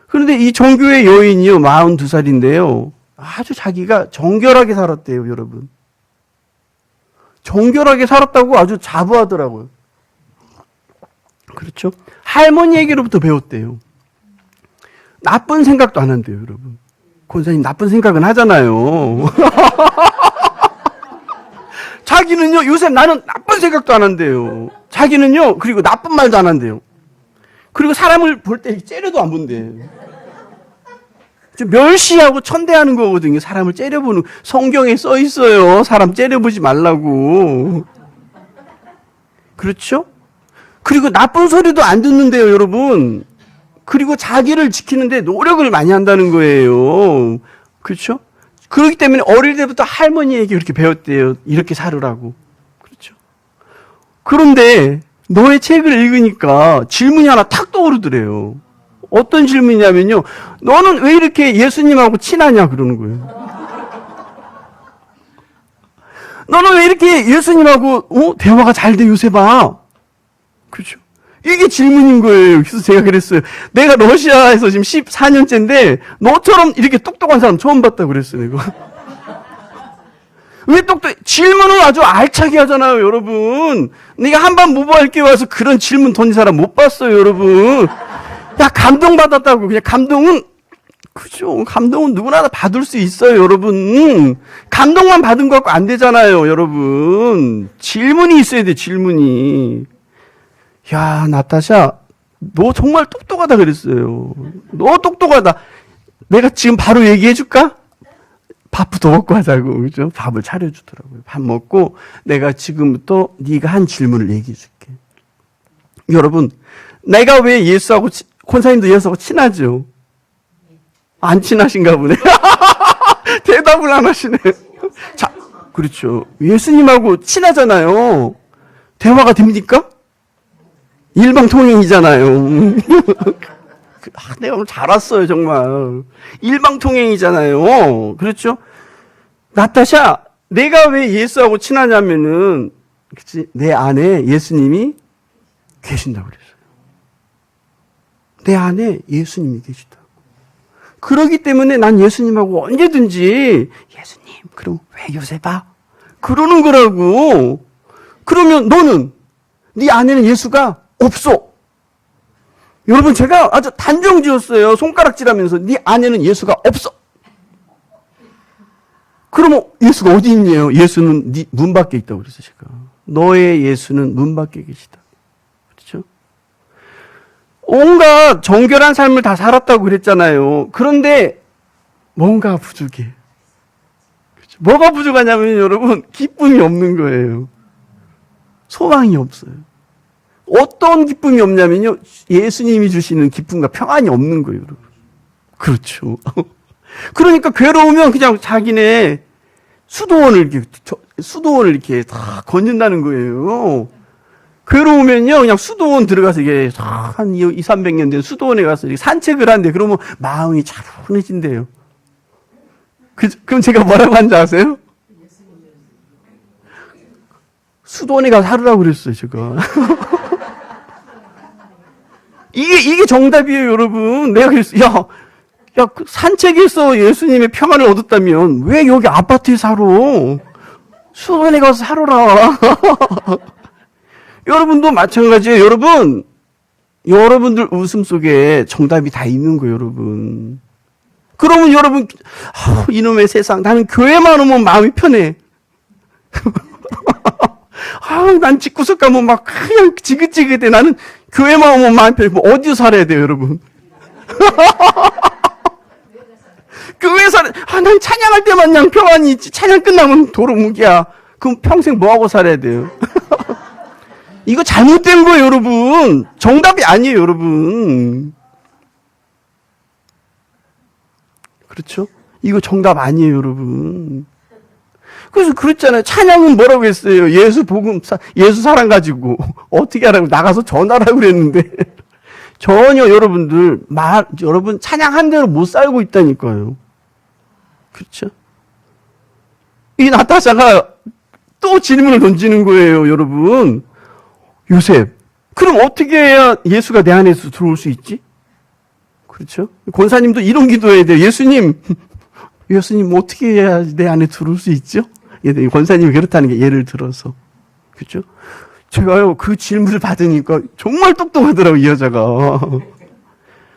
그런데 이 정교회 여인이요, 42살인데요. 아주 자기가 정결하게 살았대요, 여러분. 정결하게 살았다고 아주 자부하더라고요. 그렇죠? 할머니에게로부터 배웠대요. 나쁜 생각도 안 한대요, 여러분. 권사님, 나쁜 생각은 하잖아요. 자기는요, 요새 나는 나쁜 생각도 안 한대요. 자기는요, 그리고 나쁜 말도 안 한대요. 그리고 사람을 볼 때 째려도 안 본대. 멸시하고 천대하는 거거든요. 사람을 째려보는. 성경에 써 있어요. 사람 째려보지 말라고. 그렇죠? 그리고 나쁜 소리도 안 듣는데요, 여러분. 그리고 자기를 지키는데 노력을 많이 한다는 거예요. 그렇죠? 그렇기 때문에 어릴 때부터 할머니에게 이렇게 배웠대요. 이렇게 살으라고. 그렇죠? 그런데 너의 책을 읽으니까 질문이 하나 탁 떠오르더래요. 어떤 질문이냐면요. 너는 왜 이렇게 예수님하고 친하냐 그러는 거예요. 너는 왜 이렇게 예수님하고 대화가 잘 돼 요새 봐. 그렇죠? 이게 질문인 거예요. 그래서 제가 그랬어요. 내가 러시아에서 지금 14년째인데 너처럼 이렇게 똑똑한 사람 처음 봤다고 그랬어요. 내가. 왜 질문을 아주 알차게 하잖아요, 여러분. 내가 한반 모바일교회 와서 그런 질문 던진 사람 못 봤어요, 여러분. 야, 감동받았다고. 그냥 감동은, 그죠. 감동은 누구나 다 받을 수 있어요, 여러분. 감동만 받은 거 갖고 안 되잖아요, 여러분. 질문이 있어야 돼, 질문이. 야, 나타샤, 너 정말 똑똑하다 그랬어요. 너 똑똑하다. 내가 지금 바로 얘기해 줄까? 밥부터 먹고 하자고. 그죠? 밥을 차려주더라고요. 밥 먹고 내가 지금부터 네가 한 질문을 얘기해 줄게. 여러분, 내가 왜 예수하고 권사님도 예수하고 친하죠? 안 친하신가 보네. 대답을 안 하시네. 자, 그렇죠. 예수님하고 친하잖아요. 대화가 됩니까? 일방통행이잖아요. 내가 오늘 잘 왔어요, 정말. 일방통행이잖아요. 그렇죠? 나타샤, 내가 왜 예수하고 친하냐면은, 그치? 내 안에 예수님이 계신다고 그랬어요. 내 안에 예수님이 계시다고. 그러기 때문에 난 예수님하고 언제든지, 예수님, 그럼 왜 요셉아? 그러는 거라고. 그러면 너는, 네 안에는 예수가 없어. 여러분, 제가 아주 단정 지었어요. 손가락질하면서 네 안에는 예수가 없어. 그러면 예수가 어디 있냐요? 예수는 네 문 밖에 있다고 그랬어요, 제가. 너의 예수는 문 밖에 계시다. 그렇죠? 온갖 정결한 삶을 다 살았다고 그랬잖아요. 그런데 뭔가 부족해. 그렇죠? 뭐가 부족하냐면 여러분, 기쁨이 없는 거예요. 소망이 없어요. 어떤 기쁨이 없냐면요, 예수님이 주시는 기쁨과 평안이 없는 거예요, 여러분. 그렇죠. 그러니까 괴로우면 그냥 자기네 수도원을 이렇게 다 건진다는 거예요. 괴로우면요, 그냥 수도원 들어가서 이게 한 200~300년 된 수도원에 가서 이렇게 산책을 한대. 그러면 마음이 차분해진대요. 그럼 제가 뭐라고 한지 아세요? 수도원에 가서 살으라고 그랬어요, 제가. 이게 정답이에요, 여러분. 내가 그랬어요. 그 산책에서 예수님의 평안을 얻었다면 왜 여기 아파트에 살아? 수도원에 가서 살아라. 여러분도 마찬가지예요. 여러분들 웃음 속에 정답이 다 있는 거예요, 여러분. 그러면 여러분, 이놈의 세상, 나는 교회만 오면 마음이 편해. 난 집구석 가면 막 그냥 지긋지긋해. 나는 교회만 오면 마음이 편해. 어디서 살아야 돼요, 여러분? 교회 살아. 난 찬양할 때만 그냥 평안이 있지. 찬양 끝나면 도루묵이야. 그럼 평생 뭐하고 살아야 돼요? 이거 잘못된 거예요, 여러분. 정답이 아니에요, 여러분. 그렇죠? 이거 정답 아니에요, 여러분. 그래서 그랬잖아요. 찬양은 뭐라고 했어요? 예수 복음, 예수 사랑 가지고. 어떻게 하라고? 나가서 전하라고 그랬는데. 전혀 여러분 찬양한 대로 못 살고 있다니까요. 그렇죠? 이 나타샤가 또 질문을 던지는 거예요, 여러분. 요셉, 그럼 어떻게 해야 예수가 내 안에서 들어올 수 있지? 그렇죠? 권사님도 이런 기도해야 돼요. 예수님 어떻게 해야 내 안에 들어올 수 있죠? 권사님이 그렇다는 게 예를 들어서. 그렇죠? 제가요, 그 질문을 받으니까 정말 똑똑하더라고요, 이 여자가.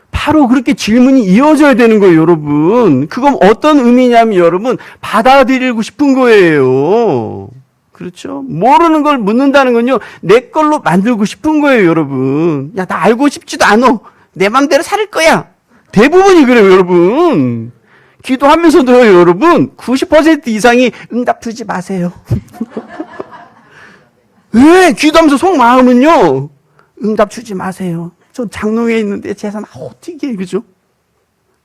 바로 그렇게 질문이 이어져야 되는 거예요, 여러분. 그건 어떤 의미냐면 여러분, 받아들이고 싶은 거예요. 그렇죠? 모르는 걸 묻는다는 건요, 내 걸로 만들고 싶은 거예요, 여러분. 야, 나 알고 싶지도 않아. 내 맘대로 살 거야. 대부분이 그래요, 여러분. 기도하면서도요, 여러분, 90% 이상이 응답 주지 마세요. 왜? 기도하면서 속마음은요, 응답 주지 마세요. 저 장롱에 있는데 재산 어떻게 해, 그죠?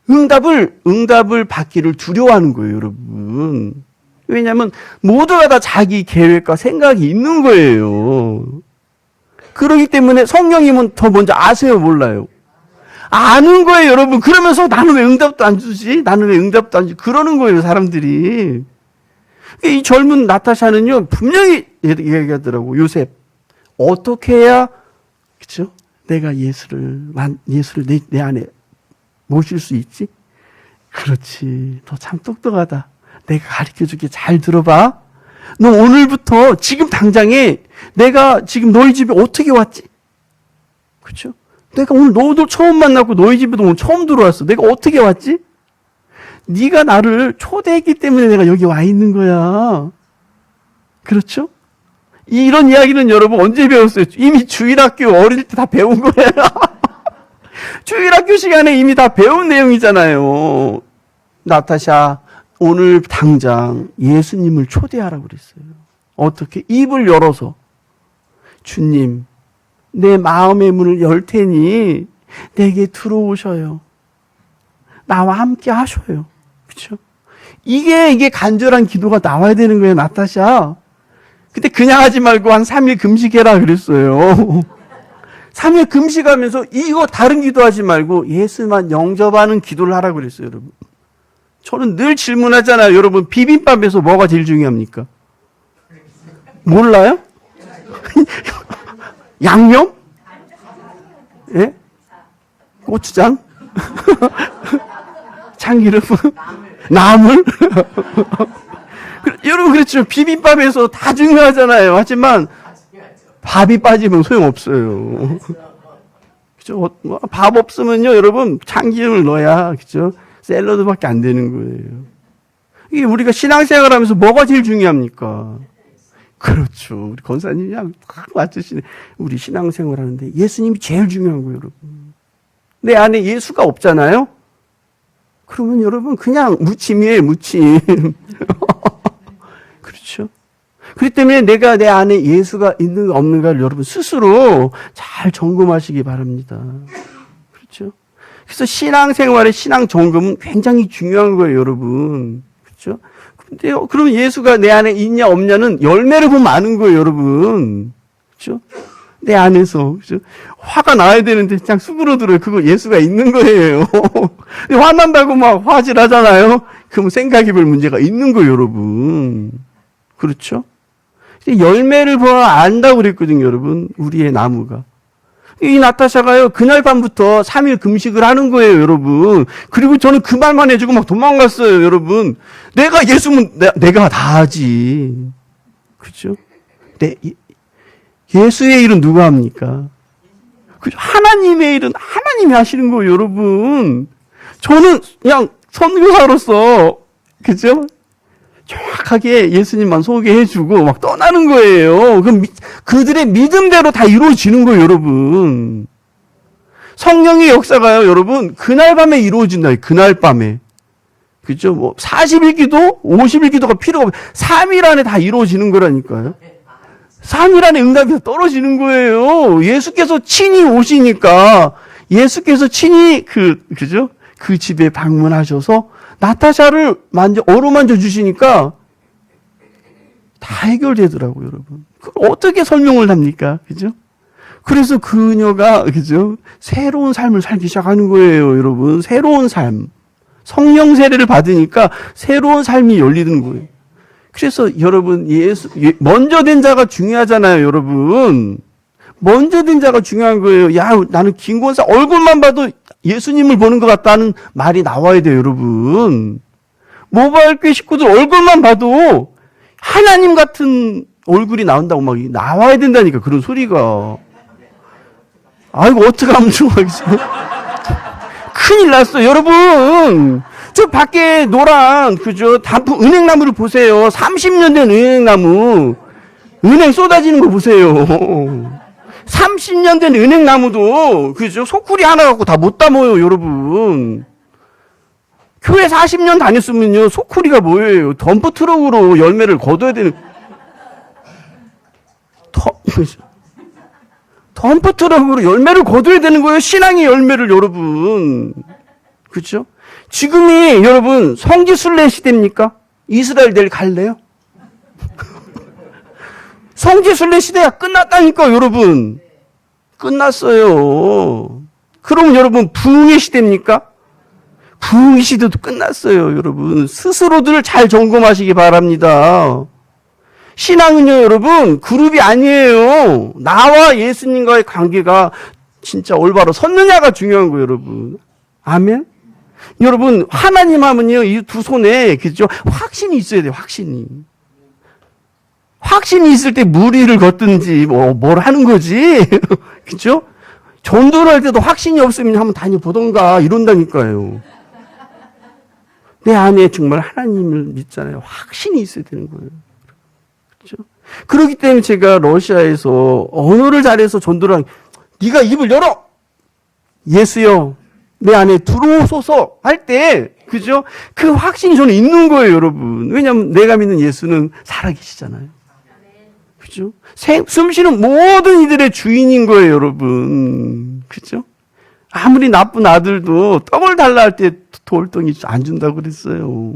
응답을 받기를 두려워하는 거예요, 여러분. 왜냐하면 모두가 다 자기 계획과 생각이 있는 거예요. 그렇기 때문에 성령님은 더 먼저 아세요, 몰라요? 아는 거예요, 여러분. 그러면서 나는 왜 응답도 안 주지? 나는 왜 응답도 안 주지? 그러는 거예요, 사람들이. 이 젊은 나타샤는요, 분명히 얘기하더라고. 요셉, 어떻게 해야, 그쵸? 내가 예수를 내 안에 모실 수 있지? 그렇지. 너 참 똑똑하다. 내가 가르쳐 줄게. 잘 들어봐. 너 오늘부터 지금 당장에 내가 지금 너희 집에 어떻게 왔지? 그렇죠? 내가 오늘 너도 처음 만났고 너희 집에도 오늘 처음 들어왔어. 내가 어떻게 왔지? 네가 나를 초대했기 때문에 내가 여기 와 있는 거야. 그렇죠? 이런 이야기는 여러분 언제 배웠어요? 이미 주일학교 어릴 때 다 배운 거예요. 주일학교 시간에 이미 다 배운 내용이잖아요. 나타샤, 오늘 당장 예수님을 초대하라고 그랬어요. 어떻게? 입을 열어서. 주님, 내 마음의 문을 열 테니 내게 들어오셔요. 나와 함께 하셔요. 그렇죠? 이게 간절한 기도가 나와야 되는 거예요, 나타샤. 근데 그냥 하지 말고 한 3일 금식해라 그랬어요. 3일 금식하면서 이거 다른 기도하지 말고 예수만 영접하는 기도를 하라고 그랬어요, 여러분. 저는 늘 질문하잖아요, 여러분. 비빔밥에서 뭐가 제일 중요합니까? 몰라요? 양념? 예? 고추장? 참기름? 나물? 여러분, 그렇죠. 비빔밥에서 다 중요하잖아요. 하지만 밥이 빠지면 소용없어요. 그죠? 밥 없으면요, 여러분, 참기름을 넣어야, 그죠? 샐러드밖에 안 되는 거예요. 이게 우리가 신앙생활 하면서 뭐가 제일 중요합니까? 그렇죠. 우리 권사님이 딱 맞추시네. 우리 신앙생활 하는데 예수님이 제일 중요한 거예요, 여러분. 내 안에 예수가 없잖아요? 그러면 여러분, 그냥 무침이에요, 무침. 그렇죠? 그렇기 때문에 내가 내 안에 예수가 있는가 없는가를 여러분 스스로 잘 점검하시기 바랍니다. 그렇죠? 그래서 신앙생활의 신앙 점검은 굉장히 중요한 거예요, 여러분. 그렇죠? 근데 그럼 예수가 내 안에 있냐 없냐는 열매를 보면 아는 거예요, 여러분. 그렇죠? 내 안에서. 그렇죠? 화가 나야 되는데 그냥 수그러들어요. 그거 예수가 있는 거예요. 근데 화난다고 막 화질하잖아요. 그럼 생각해볼 문제가 있는 거예요, 여러분. 그렇죠? 열매를 보아 안다고 그랬거든요, 여러분. 우리의 나무가. 이 나타샤가요, 그날 밤부터 3일 금식을 하는 거예요, 여러분. 그리고 저는 그 말만 해주고 막 도망갔어요, 여러분. 내가 예수면 내가 다 하지. 그렇죠? 예수의 일은 누가 합니까? 그죠? 하나님의 일은 하나님이 하시는 거예요, 여러분. 저는 그냥 선교사로서, 그죠? 정확하게 예수님만 소개해주고 막 떠나는 거예요. 그럼 그들의 믿음대로 다 이루어지는 거예요, 여러분. 성령의 역사가요, 여러분, 그날 밤에 이루어진다. 그날 밤에. 그죠? 뭐 40일 기도, 50일 기도가 필요가 없어요. 3일 안에 다 이루어지는 거라니까요. 3일 안에 응답이 떨어지는 거예요. 예수께서 친히 오시니까, 예수께서 친히 그죠? 그 집에 방문하셔서 나타샤를 어루만져 주시니까 다 해결되더라고요, 여러분. 그걸 어떻게 설명을 합니까? 그죠? 그래서 그녀가, 그죠? 새로운 삶을 살기 시작하는 거예요, 여러분. 새로운 삶. 성령 세례를 받으니까 새로운 삶이 열리는 거예요. 그래서 여러분, 먼저 된 자가 중요하잖아요, 여러분. 먼저 된 자가 중요한 거예요. 야, 나는 김권사 얼굴만 봐도 예수님을 보는 것 같다는 말이 나와야 돼요, 여러분. 모바일교회 식구들 얼굴만 봐도 하나님 같은 얼굴이 나온다고 막 나와야 된다니까, 그런 소리가. 아이고, 어떡하면 좋아하겠어. 큰일 났어요, 여러분. 저 밖에 노란, 그죠? 단풍, 은행나무를 보세요. 30년 된 은행나무. 은행 쏟아지는 거 보세요. 30년 된 은행나무도, 그죠? 소쿠리 하나 갖고 다 못 담아요, 여러분. 교회 40년 다녔으면요, 소쿠리가 뭐예요? 덤프 트럭으로 열매를 거둬야 되는, 덤프 트럭으로 열매를 거둬야 되는 거예요, 신앙의 열매를, 여러분. 그죠? 지금이, 여러분, 성지순례 시대입니까? 이스라엘 내일 갈래요? 성지순례 시대가 끝났다니까, 여러분. 끝났어요. 그럼 여러분, 부흥의 시대입니까? 부흥의 시대도 끝났어요, 여러분. 스스로들 잘 점검하시기 바랍니다. 신앙은요, 여러분, 그룹이 아니에요. 나와 예수님과의 관계가 진짜 올바로 섰느냐가 중요한 거예요, 여러분. 아멘? 여러분, 하나님 하면요, 이 두 손에, 그죠? 확신이 있어야 돼요, 확신이. 확신이 있을 때 무리를 걷든지, 뭘 하는 거지. 그죠? 전도를 할 때도 확신이 없으면 한번 다녀보던가, 이런다니까요. 내 안에 정말 하나님을 믿잖아요. 확신이 있어야 되는 거예요. 그렇죠? 그렇기 때문에 제가 러시아에서 언어를 잘해서 전도를 네가 입을 열어! 예수여, 내 안에 들어오소서 할 때, 그죠? 그 확신이 저는 있는 거예요, 여러분. 왜냐하면 내가 믿는 예수는 살아계시잖아요. 그죠? 숨쉬는 모든 이들의 주인인 거예요, 여러분. 그죠? 아무리 나쁜 아들도 떡을 달라 할 때 돌덩이 안 준다고 그랬어요.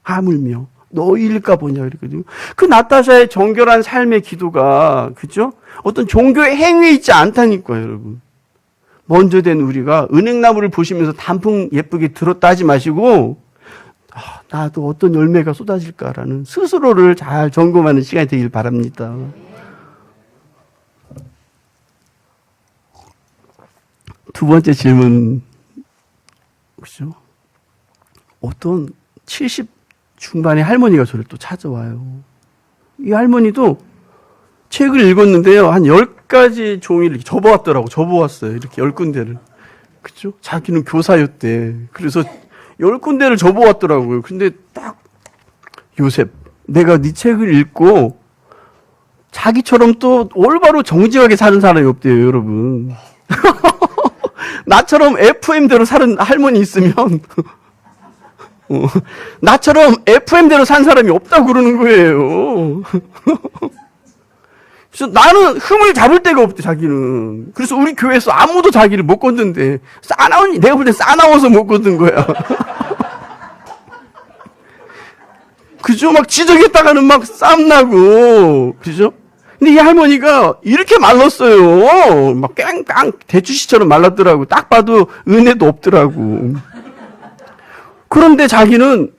하물며 너희일까 보냐 그랬거든요. 그 나타샤의 정결한 삶의 기도가, 그죠? 어떤 종교의 행위에 있지 않다니까요, 여러분. 먼저 된 우리가 은행나무를 보시면서 단풍 예쁘게 들었다 하지 마시고, 나도 어떤 열매가 쏟아질까라는 스스로를 잘 점검하는 시간이 되길 바랍니다. 두 번째 질문, 그죠? 어떤 70 중반의 할머니가 저를 또 찾아와요. 이 할머니도 책을 읽었는데요. 한 10가지 종이를 접어왔더라고. 접어왔어요. 이렇게 10군데를. 그죠? 자기는 교사였대. 그래서 10군데를 접어왔더라고요. 근데 딱, 요셉, 내가 네 책을 읽고 자기처럼 또 올바로 정직하게 사는 사람이 없대요, 여러분. 나처럼 FM대로 사는 할머니 있으면, 나처럼 FM대로 산 사람이 없다고 그러는 거예요. 그래서 나는 흠을 잡을 데가 없대, 자기는. 그래서 우리 교회에서 아무도 자기를 못 건든대. 싸나우니, 내가 볼 때 싸나워서 못 건든 거야. 그죠? 막 지적했다가는 막 쌈나고, 그죠? 근데 이 할머니가 이렇게 말랐어요. 막 깡깡 대추씨처럼 말랐더라고. 딱 봐도 은혜도 없더라고. 그런데 자기는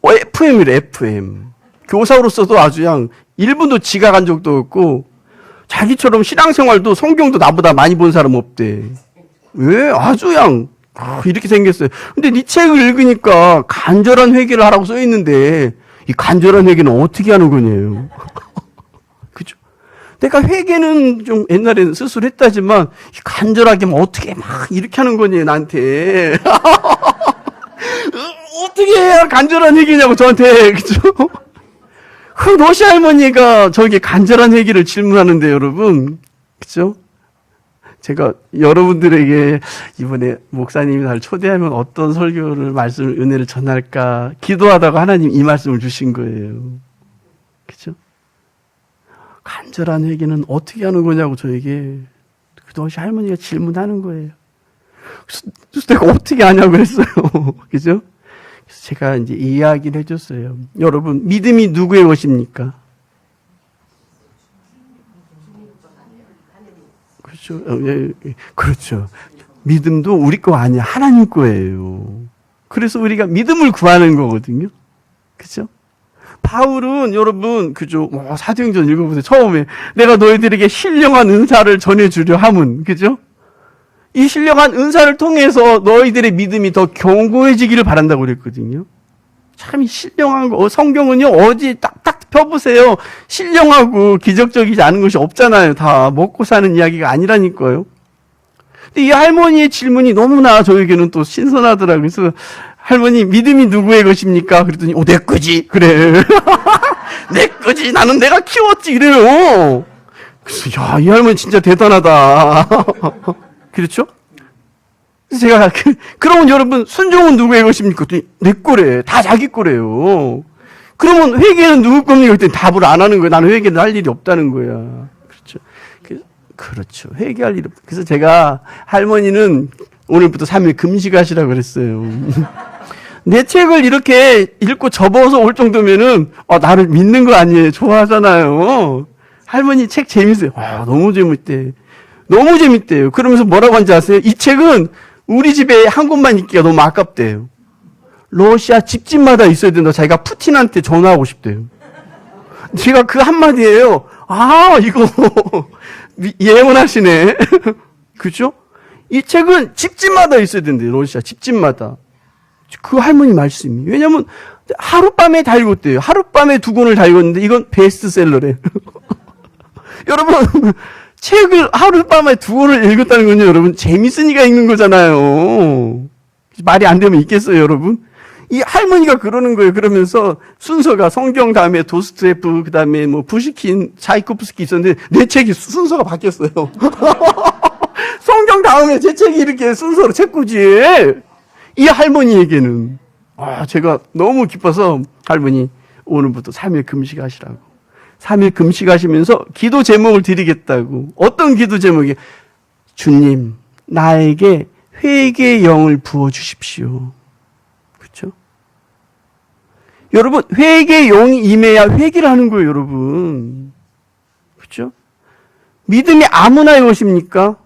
FM이래, FM. 교사로서도 아주 그냥 1분도 지각한 적도 없고, 자기처럼 신앙생활도 성경도 나보다 많이 본 사람 없대. 왜? 아주 그냥 이렇게 생겼어요. 근데 네 책을 읽으니까 간절한 회개를 하라고 써 있는데, 이 간절한 회개는 어떻게 하는 거냐요. 그죠? 내가 회개는 좀 옛날에는 스스로 했다지만, 간절하게 어떻게 막 이렇게 하는 거니, 나한테. 어떻게 해야 간절한 회개냐고, 저한테. 그죠? 그 러시아 할머니가 저에게 간절한 회개를 질문하는데, 여러분. 그죠? 제가 여러분들에게 이번에 목사님이 나를 초대하면 어떤 설교를, 말씀을, 은혜를 전할까 기도하다가 하나님 이 말씀을 주신 거예요. 그죠? 간절한 회개는 어떻게 하는 거냐고 저에게 그 러시아 할머니가 질문하는 거예요. 그래서 내가 어떻게 하냐고 그랬어요. 그죠? 그래서 제가 이제 이야기를 해줬어요. 여러분, 믿음이 누구의 것입니까? 그렇죠. 그렇죠. 믿음도 우리 거 아니야. 하나님 거예요. 그래서 우리가 믿음을 구하는 거거든요. 그죠? 바울은 여러분, 그죠? 사도행전 읽어보세요. 처음에 내가 너희들에게 신령한 은사를 전해주려 함은, 그죠? 이 신령한 은사를 통해서 너희들의 믿음이 더 견고해지기를 바란다고 그랬거든요. 참 신령한 거, 성경은요, 어디 딱딱 펴보세요. 신령하고 기적적이지 않은 것이 없잖아요. 다 먹고 사는 이야기가 아니라니까요. 근데 이 할머니의 질문이 너무나 저에게는 또 신선하더라고요. 그래서 할머니, 믿음이 누구의 것입니까? 그랬더니, 내 거지. 그래. 내 거지. 나는 내가 키웠지. 이래요. 그래서, 야, 이 할머니 진짜 대단하다. 그렇죠? 제가, 그러면 여러분, 순종은 누구의 것입니까? 내 거래. 다 자기 거래요. 그러면 회개는 누구 겁니까? 그랬더니 답을 안 하는 거예요. 나는 회개는 할 일이 없다는 거야. 그렇죠. 그렇죠. 회개할 일 없다. 그래서 제가 할머니는 오늘부터 3일 금식하시라고 그랬어요. 내 책을 이렇게 읽고 접어서 올 정도면은, 나를 믿는 거 아니에요. 좋아하잖아요. 할머니 책 재밌어요. 너무 재밌대. 너무 재밌대요. 그러면서 뭐라고 하는지 아세요? 이 책은 우리 집에 한 권만 있기가 너무 아깝대요. 러시아 집집마다 있어야 된다. 자기가 푸틴한테 전화하고 싶대요. 제가 그 한마디예요. 이거 예언하시네. 그죠? 이 책은 집집마다 있어야 된대요. 러시아 집집마다. 그 할머니 말씀이. 왜냐면 하룻밤에 다 읽었대요. 하룻밤에 2권을 다 읽었는데 이건 베스트셀러래. 여러분, 책을 하룻밤에 2권을 읽었다는 건요, 여러분, 재밌으니까 읽는 거잖아요. 말이 안 되면 있겠어요, 여러분? 이 할머니가 그러는 거예요. 그러면서 순서가 성경 다음에 도스토옙프, 그 다음에 푸시킨, 차이코프스키 있었는데 내 책이 순서가 바뀌었어요. 성경 다음에 제 책이 이렇게 순서로 책꽂이에 이 할머니에게는 제가 너무 기뻐서 할머니 오늘부터 3일 금식하시라고. 3일 금식하시면서 기도 제목을 드리겠다고. 어떤 기도 제목이? 주님, 나에게 회개의 영을 부어주십시오. 그렇죠? 여러분, 회개의 영이 임해야 회개를 하는 거예요, 여러분. 그렇죠? 믿음이 아무나의 것입니까?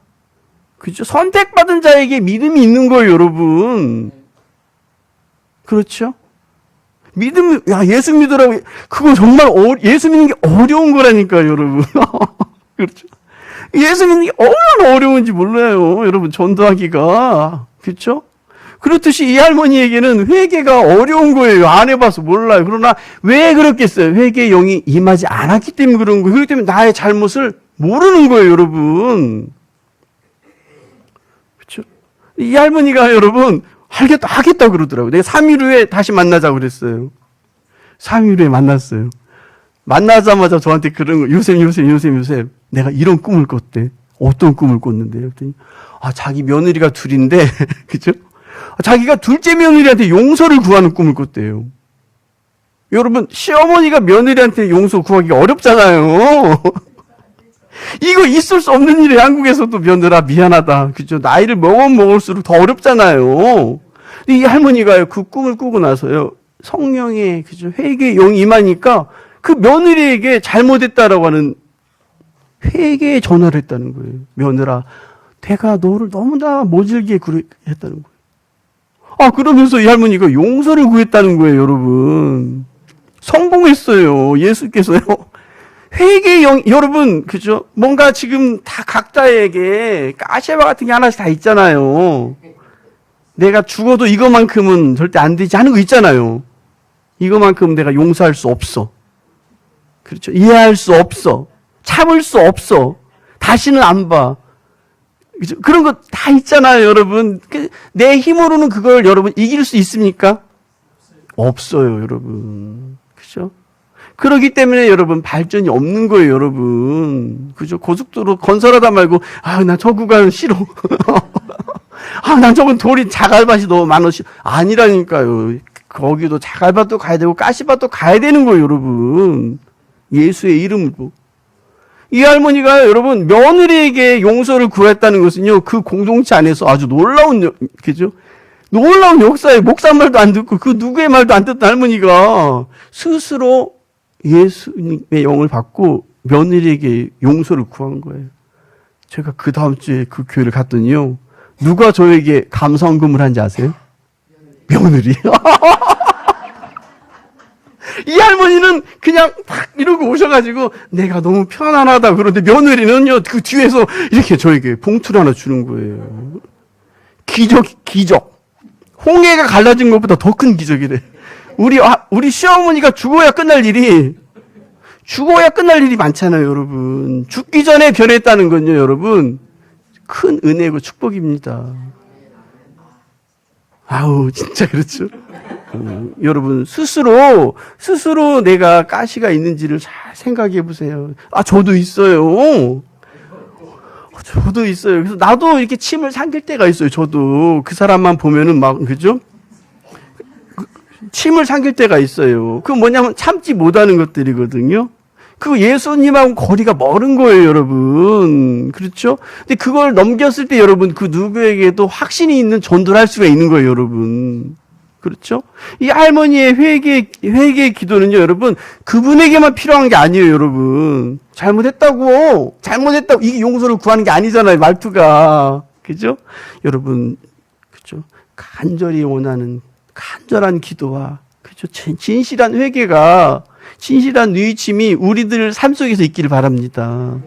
그렇죠? 선택받은 자에게 믿음이 있는 거예요, 여러분. 그렇죠? 믿음, 야, 예수 믿으라고, 그거 정말, 예수 믿는 게 어려운 거라니까요, 여러분. 그렇죠? 예수 믿는 게 얼마나 어려운지 몰라요, 여러분, 전도하기가. 그렇죠? 그렇듯이 이 할머니에게는 회개가 어려운 거예요. 안 해봐서 몰라요. 그러나 왜 그렇겠어요? 회개의 영이 임하지 않았기 때문에 그런 거예요. 그렇기 때문에 나의 잘못을 모르는 거예요, 여러분. 그렇죠? 이 할머니가 여러분, 하겠다 그러더라고요. 내가 3일 후에 다시 만나자고 그랬어요. 3일 후에 만났어요. 만나자마자 저한테 그런 거, 요셉. 내가 이런 꿈을 꿨대. 어떤 꿈을 꿨는데? 그랬더니, 자기 며느리가 둘인데, 그죠? 자기가 둘째 며느리한테 용서를 구하는 꿈을 꿨대요. 여러분, 시어머니가 며느리한테 용서 구하기가 어렵잖아요. 이거 있을 수 없는 일이에요. 한국에서도 며느라 미안하다. 그죠? 나이를 먹을수록 더 어렵잖아요. 근데 이 할머니가요, 그 꿈을 꾸고 나서요, 성령의, 그죠? 회개의 영이 임하니까 그 며느리에게 잘못했다라고 하는 회개의 전화를 했다는 거예요. 며느라, 내가 너를 너무나 모질게 했다는 거예요. 그러면서 이 할머니가 용서를 구했다는 거예요, 여러분. 성공했어요, 예수께서요. 회개의 영, 여러분, 그죠? 뭔가 지금 다 각자에게 가시와 같은 게 하나씩 다 있잖아요. 내가 죽어도 이거만큼은 절대 안 되지 하는 거 있잖아요. 이거만큼 내가 용서할 수 없어. 그렇죠? 이해할 수 없어. 참을 수 없어. 다시는 안 봐. 그죠? 그런 거 다 있잖아요, 여러분. 내 힘으로는 그걸 여러분 이길 수 있습니까? 없어요, 여러분. 그죠? 그렇기 때문에 여러분 발전이 없는 거예요, 여러분. 그죠? 고속도로 건설하다 말고, 나 저 구간 싫어. 난 저건 돌이 자갈밭이 너무 많아. 아니라니까요. 거기도 자갈밭도 가야 되고 가시밭도 가야 되는 거예요, 여러분. 예수의 이름으로. 이 할머니가 여러분 며느리에게 용서를 구했다는 것은요, 그 공동체 안에서 아주 놀라운, 그죠? 놀라운 역사에 목사 말도 안 듣고 그 누구의 말도 안 듣던 할머니가 스스로 예수님의 영을 받고 며느리에게 용서를 구한 거예요. 제가 그 다음 주에 그 교회를 갔더니요, 누가 저에게 감사원금을 한지 아세요? 며느리. 이 할머니는 그냥 딱 이러고 오셔가지고 내가 너무 편안하다 그런데 며느리는요, 그 뒤에서 이렇게 저에게 봉투를 하나 주는 거예요. 기적. 홍해가 갈라진 것보다 더 큰 기적이래. 우리 시어머니가 죽어야 끝날 일이 많잖아요, 여러분. 죽기 전에 변했다는 건요, 여러분, 큰 은혜고 축복입니다. 진짜 그렇죠. 여러분, 스스로 내가 가시가 있는지를 잘 생각해 보세요. 저도 있어요. 그래서 나도 이렇게 침을 삼킬 때가 있어요. 저도 그 사람만 보면은 그죠? 침을 삼킬 때가 있어요. 그건 뭐냐면 참지 못하는 것들이거든요. 그 예수님하고 거리가 멀은 거예요, 여러분. 그렇죠? 근데 그걸 넘겼을 때 여러분, 그 누구에게도 확신이 있는 전도를 할 수가 있는 거예요, 여러분. 그렇죠? 이 할머니의 회개의 기도는요, 여러분, 그분에게만 필요한 게 아니에요, 여러분. 잘못했다고, 이게 용서를 구하는 게 아니잖아요, 말투가. 그죠? 여러분, 그죠? 간절히 원하는 간절한 기도와, 그죠? 진실한 회개가, 진실한 뉘우침이 우리들 삶 속에서 있기를 바랍니다.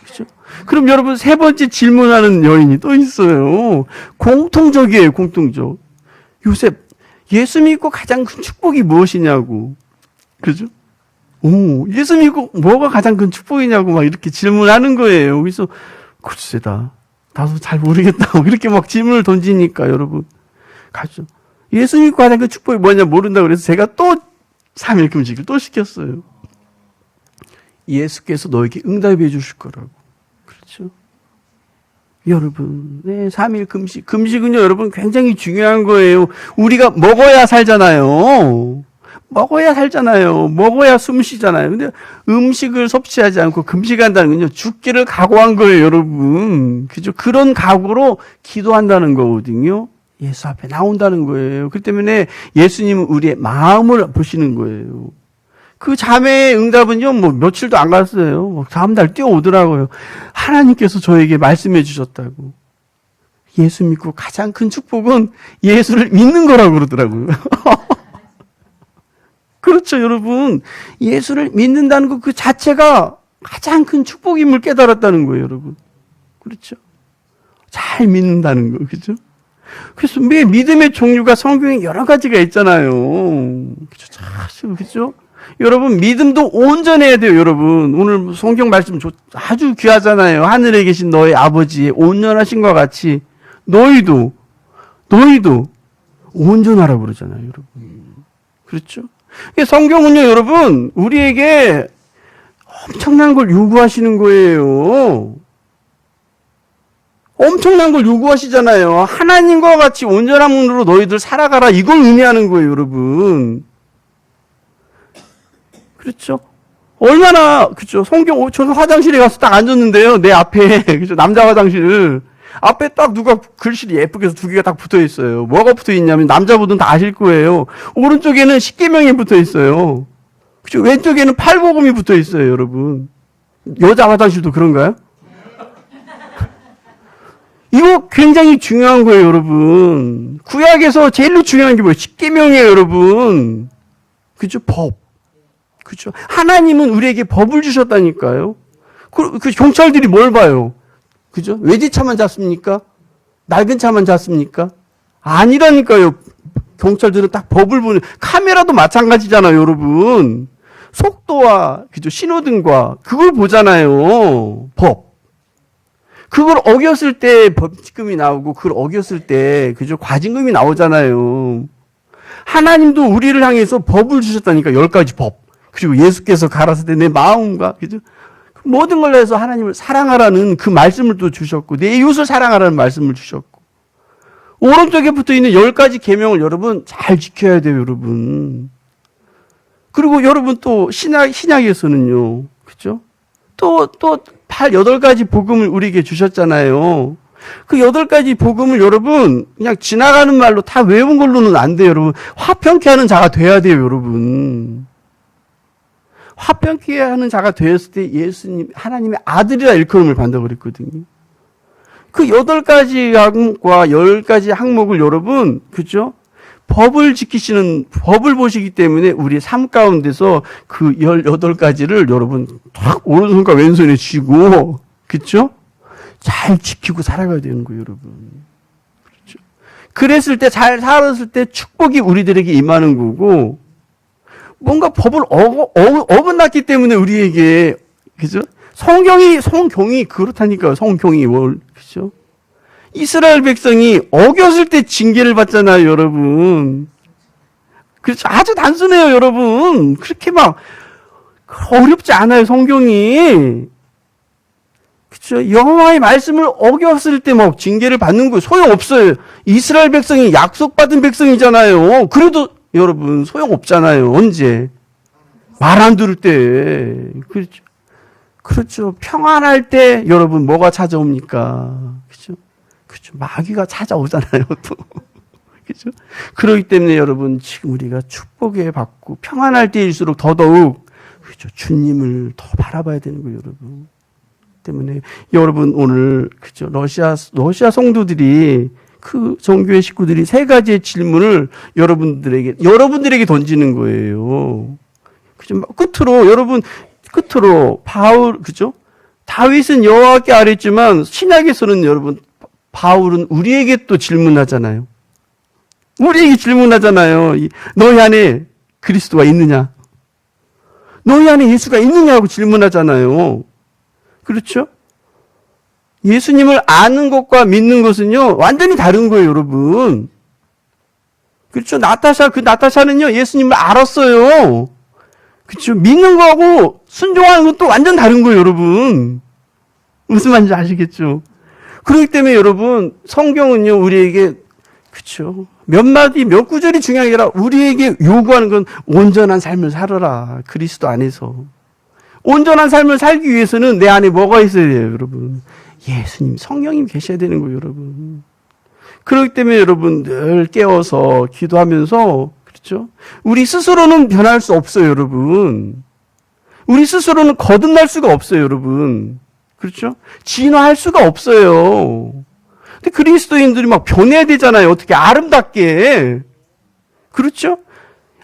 그죠? 그럼 여러분, 세 번째 질문하는 여인이 또 있어요. 공통적이에요, 공통적. 요셉, 예수 믿고 가장 큰 축복이 무엇이냐고. 그죠? 예수 믿고 뭐가 가장 큰 축복이냐고 막 이렇게 질문하는 거예요. 그래서, 글쎄다. 나도 잘 모르겠다. 이렇게 막 질문을 던지니까 여러분. 가죠. 예수 믿고 가장 큰 축복이 뭐냐 모른다고 그래서 제가 또 3일 금식을 또 시켰어요. 예수께서 너에게 응답해 주실 거라고. 그렇죠? 여러분, 3일 금식. 금식은요, 여러분, 굉장히 중요한 거예요. 우리가 먹어야 살잖아요. 먹어야 숨 쉬잖아요. 근데 음식을 섭취하지 않고 금식한다는 건요, 죽기를 각오한 거예요, 여러분. 그죠? 그런 각오로 기도한다는 거거든요. 예수 앞에 나온다는 거예요. 그렇기 때문에 예수님은 우리의 마음을 보시는 거예요. 그 자매의 응답은요, 뭐 며칠도 안 갔어요. 뭐 다음날 뛰어오더라고요. 하나님께서 저에게 말씀해 주셨다고. 예수 믿고 가장 큰 축복은 예수를 믿는 거라고 그러더라고요. 그렇죠, 여러분. 예수를 믿는다는 것 그 자체가 가장 큰 축복임을 깨달았다는 거예요, 여러분. 그렇죠? 잘 믿는다는 거, 그죠? 그래서 믿음의 종류가 성경에 여러 가지가 있잖아요. 그죠? 그죠? 여러분, 믿음도 온전해야 돼요, 여러분. 오늘 성경 말씀 아주 귀하잖아요. 하늘에 계신 너희 아버지의 온전하신 것 같이 너희도 온전하라고 그러잖아요, 여러분. 그렇죠? 성경은요, 여러분, 우리에게 엄청난 걸 요구하시는 거예요. 엄청난 걸 요구하시잖아요. 하나님과 같이 온전함으로 너희들 살아가라. 이걸 의미하는 거예요, 여러분. 그렇죠? 얼마나, 그렇죠? 저는 화장실에 가서 딱 앉았는데요. 내 앞에, 그렇죠? 남자 화장실. 앞에 딱 누가 글씨를 예쁘게 해서 두 개가 딱 붙어 있어요. 뭐가 붙어 있냐면, 남자분들은 다 아실 거예요. 오른쪽에는 십계명이 붙어 있어요. 그렇죠? 왼쪽에는 팔복음이 붙어 있어요, 여러분. 여자 화장실도 그런가요? 이거 굉장히 중요한 거예요, 여러분. 구약에서 제일로 중요한 게 뭐예요? 십계명이에요, 여러분. 그죠? 법. 그죠? 하나님은 우리에게 법을 주셨다니까요. 그 경찰들이 뭘 봐요? 그죠? 외제차만 잡습니까? 낡은 차만 잡습니까? 아니라니까요. 경찰들은 딱 법을 보는, 카메라도 마찬가지잖아요, 여러분. 속도와, 그죠? 신호등과, 그걸 보잖아요. 법. 그걸 어겼을 때 벌금이 나오고, 그걸 어겼을 때, 그죠? 과징금이 나오잖아요. 하나님도 우리를 향해서 법을 주셨다니까, 10가지 법. 그리고 예수께서 가라사대 때 내 마음과, 그죠? 모든 걸 해서 하나님을 사랑하라는 그 말씀을 또 주셨고, 내 이웃을 사랑하라는 말씀을 주셨고, 오른쪽에 붙어 있는 10가지 계명을 여러분 잘 지켜야 돼요, 여러분. 그리고 여러분 또 신약에서는요, 그죠? 또 8가지 복음을 우리에게 주셨잖아요. 그 8가지 복음을 여러분 그냥 지나가는 말로 다 외운 걸로는 안 돼요, 여러분. 화평케 하는 자가 돼야 돼요, 여러분. 화평케 하는 자가 되었을 때 예수님, 하나님의 아들이라 일컬음을 받는다고 그랬거든요. 그 8가지 항목과 10가지 항목을 여러분, 그죠? 법을 보시기 때문에 우리 삶 가운데서 그 18가지를 여러분 탁 오른손과 왼손에 쥐고, 그죠? 잘 지키고 살아가야 되는 거예요, 여러분. 그렇죠? 그랬을 때, 잘 살았을 때 축복이 우리들에게 임하는 거고, 뭔가 법을 어긋났기 때문에 우리에게, 그죠? 성경이 그렇다니까요, 성경이. 그죠? 이스라엘 백성이 어겼을 때 징계를 받잖아요, 여러분. 그렇죠? 아주 단순해요, 여러분. 그렇게 막 어렵지 않아요, 성경이. 그렇죠? 여호와의 말씀을 어겼을 때 막 징계를 받는 거예요. 소용없어요. 이스라엘 백성이 약속받은 백성이잖아요. 그래도 여러분 소용없잖아요. 언제? 말 안 들을 때. 그렇죠? 그렇죠. 평안할 때 여러분 뭐가 찾아옵니까? 그렇죠? 그렇죠. 마귀가 찾아오잖아요, 또. 그렇죠? 그렇기 때문에 여러분 지금 우리가 축복에 받고 평안할 때일수록 더더욱 그렇죠. 주님을 더 바라봐야 되는 거예요, 여러분. 때문에 여러분 오늘 그죠? 러시아 성도들이 그 종교의 식구들이 3가지의 질문을 여러분들에게 던지는 거예요. 그죠? 끝으로 바울 그죠? 다윗은 여호와께 아뢰지만 신약에서는 여러분 바울은 우리에게 또 질문하잖아요. 우리에게 질문하잖아요. 너희 안에 그리스도가 있느냐? 너희 안에 예수가 있느냐고 질문하잖아요. 그렇죠? 예수님을 아는 것과 믿는 것은요, 완전히 다른 거예요, 여러분. 그렇죠? 나타샤는요, 예수님을 알았어요. 그렇죠? 믿는 거하고 순종하는 것도 완전 다른 거예요, 여러분. 무슨 말인지 아시겠죠? 그렇기 때문에 여러분, 성경은요, 우리에게, 그렇죠? 몇 구절이 중요한 게 아니라 우리에게 요구하는 건 온전한 삶을 살아라. 그리스도 안에서. 온전한 삶을 살기 위해서는 내 안에 뭐가 있어야 돼요, 여러분? 예수님, 성령님 계셔야 되는 거예요, 여러분. 그렇기 때문에 여러분 늘 깨워서 기도하면서, 그렇죠? 우리 스스로는 변할 수 없어요, 여러분. 우리 스스로는 거듭날 수가 없어요, 여러분. 그렇죠? 진화할 수가 없어요. 근데 그리스도인들이 막 변해야 되잖아요. 어떻게 아름답게. 그렇죠?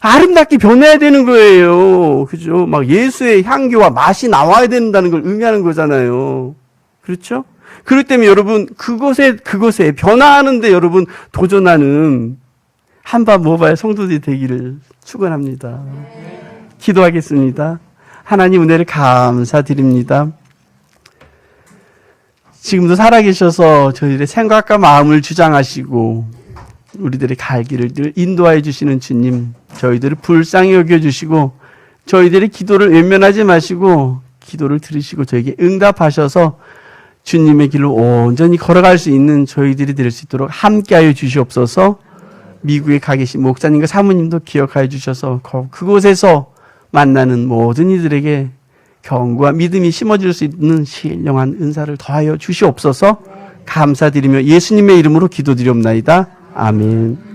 아름답게 변해야 되는 거예요. 그죠? 막 예수의 향기와 맛이 나와야 된다는 걸 의미하는 거잖아요. 그렇죠? 그렇기 때문에 여러분, 그것에 변화하는데 여러분 도전하는 한밤 모바일 성도들이 되기를 축원합니다. 기도하겠습니다. 하나님 은혜를 감사드립니다. 지금도 살아계셔서 저희들의 생각과 마음을 주장하시고 우리들의 갈 길을 늘 인도하여 주시는 주님, 저희들을 불쌍히 여겨주시고 저희들의 기도를 외면하지 마시고 기도를 들으시고 저에게 응답하셔서 주님의 길로 온전히 걸어갈 수 있는 저희들이 될 수 있도록 함께하여 주시옵소서. 미국에 가 계신 목사님과 사모님도 기억하여 주셔서 그곳에서 만나는 모든 이들에게 경고와 믿음이 심어질 수 있는 신령한 은사를 더하여 주시옵소서. 감사드리며 예수님의 이름으로 기도드리옵나이다. 아멘.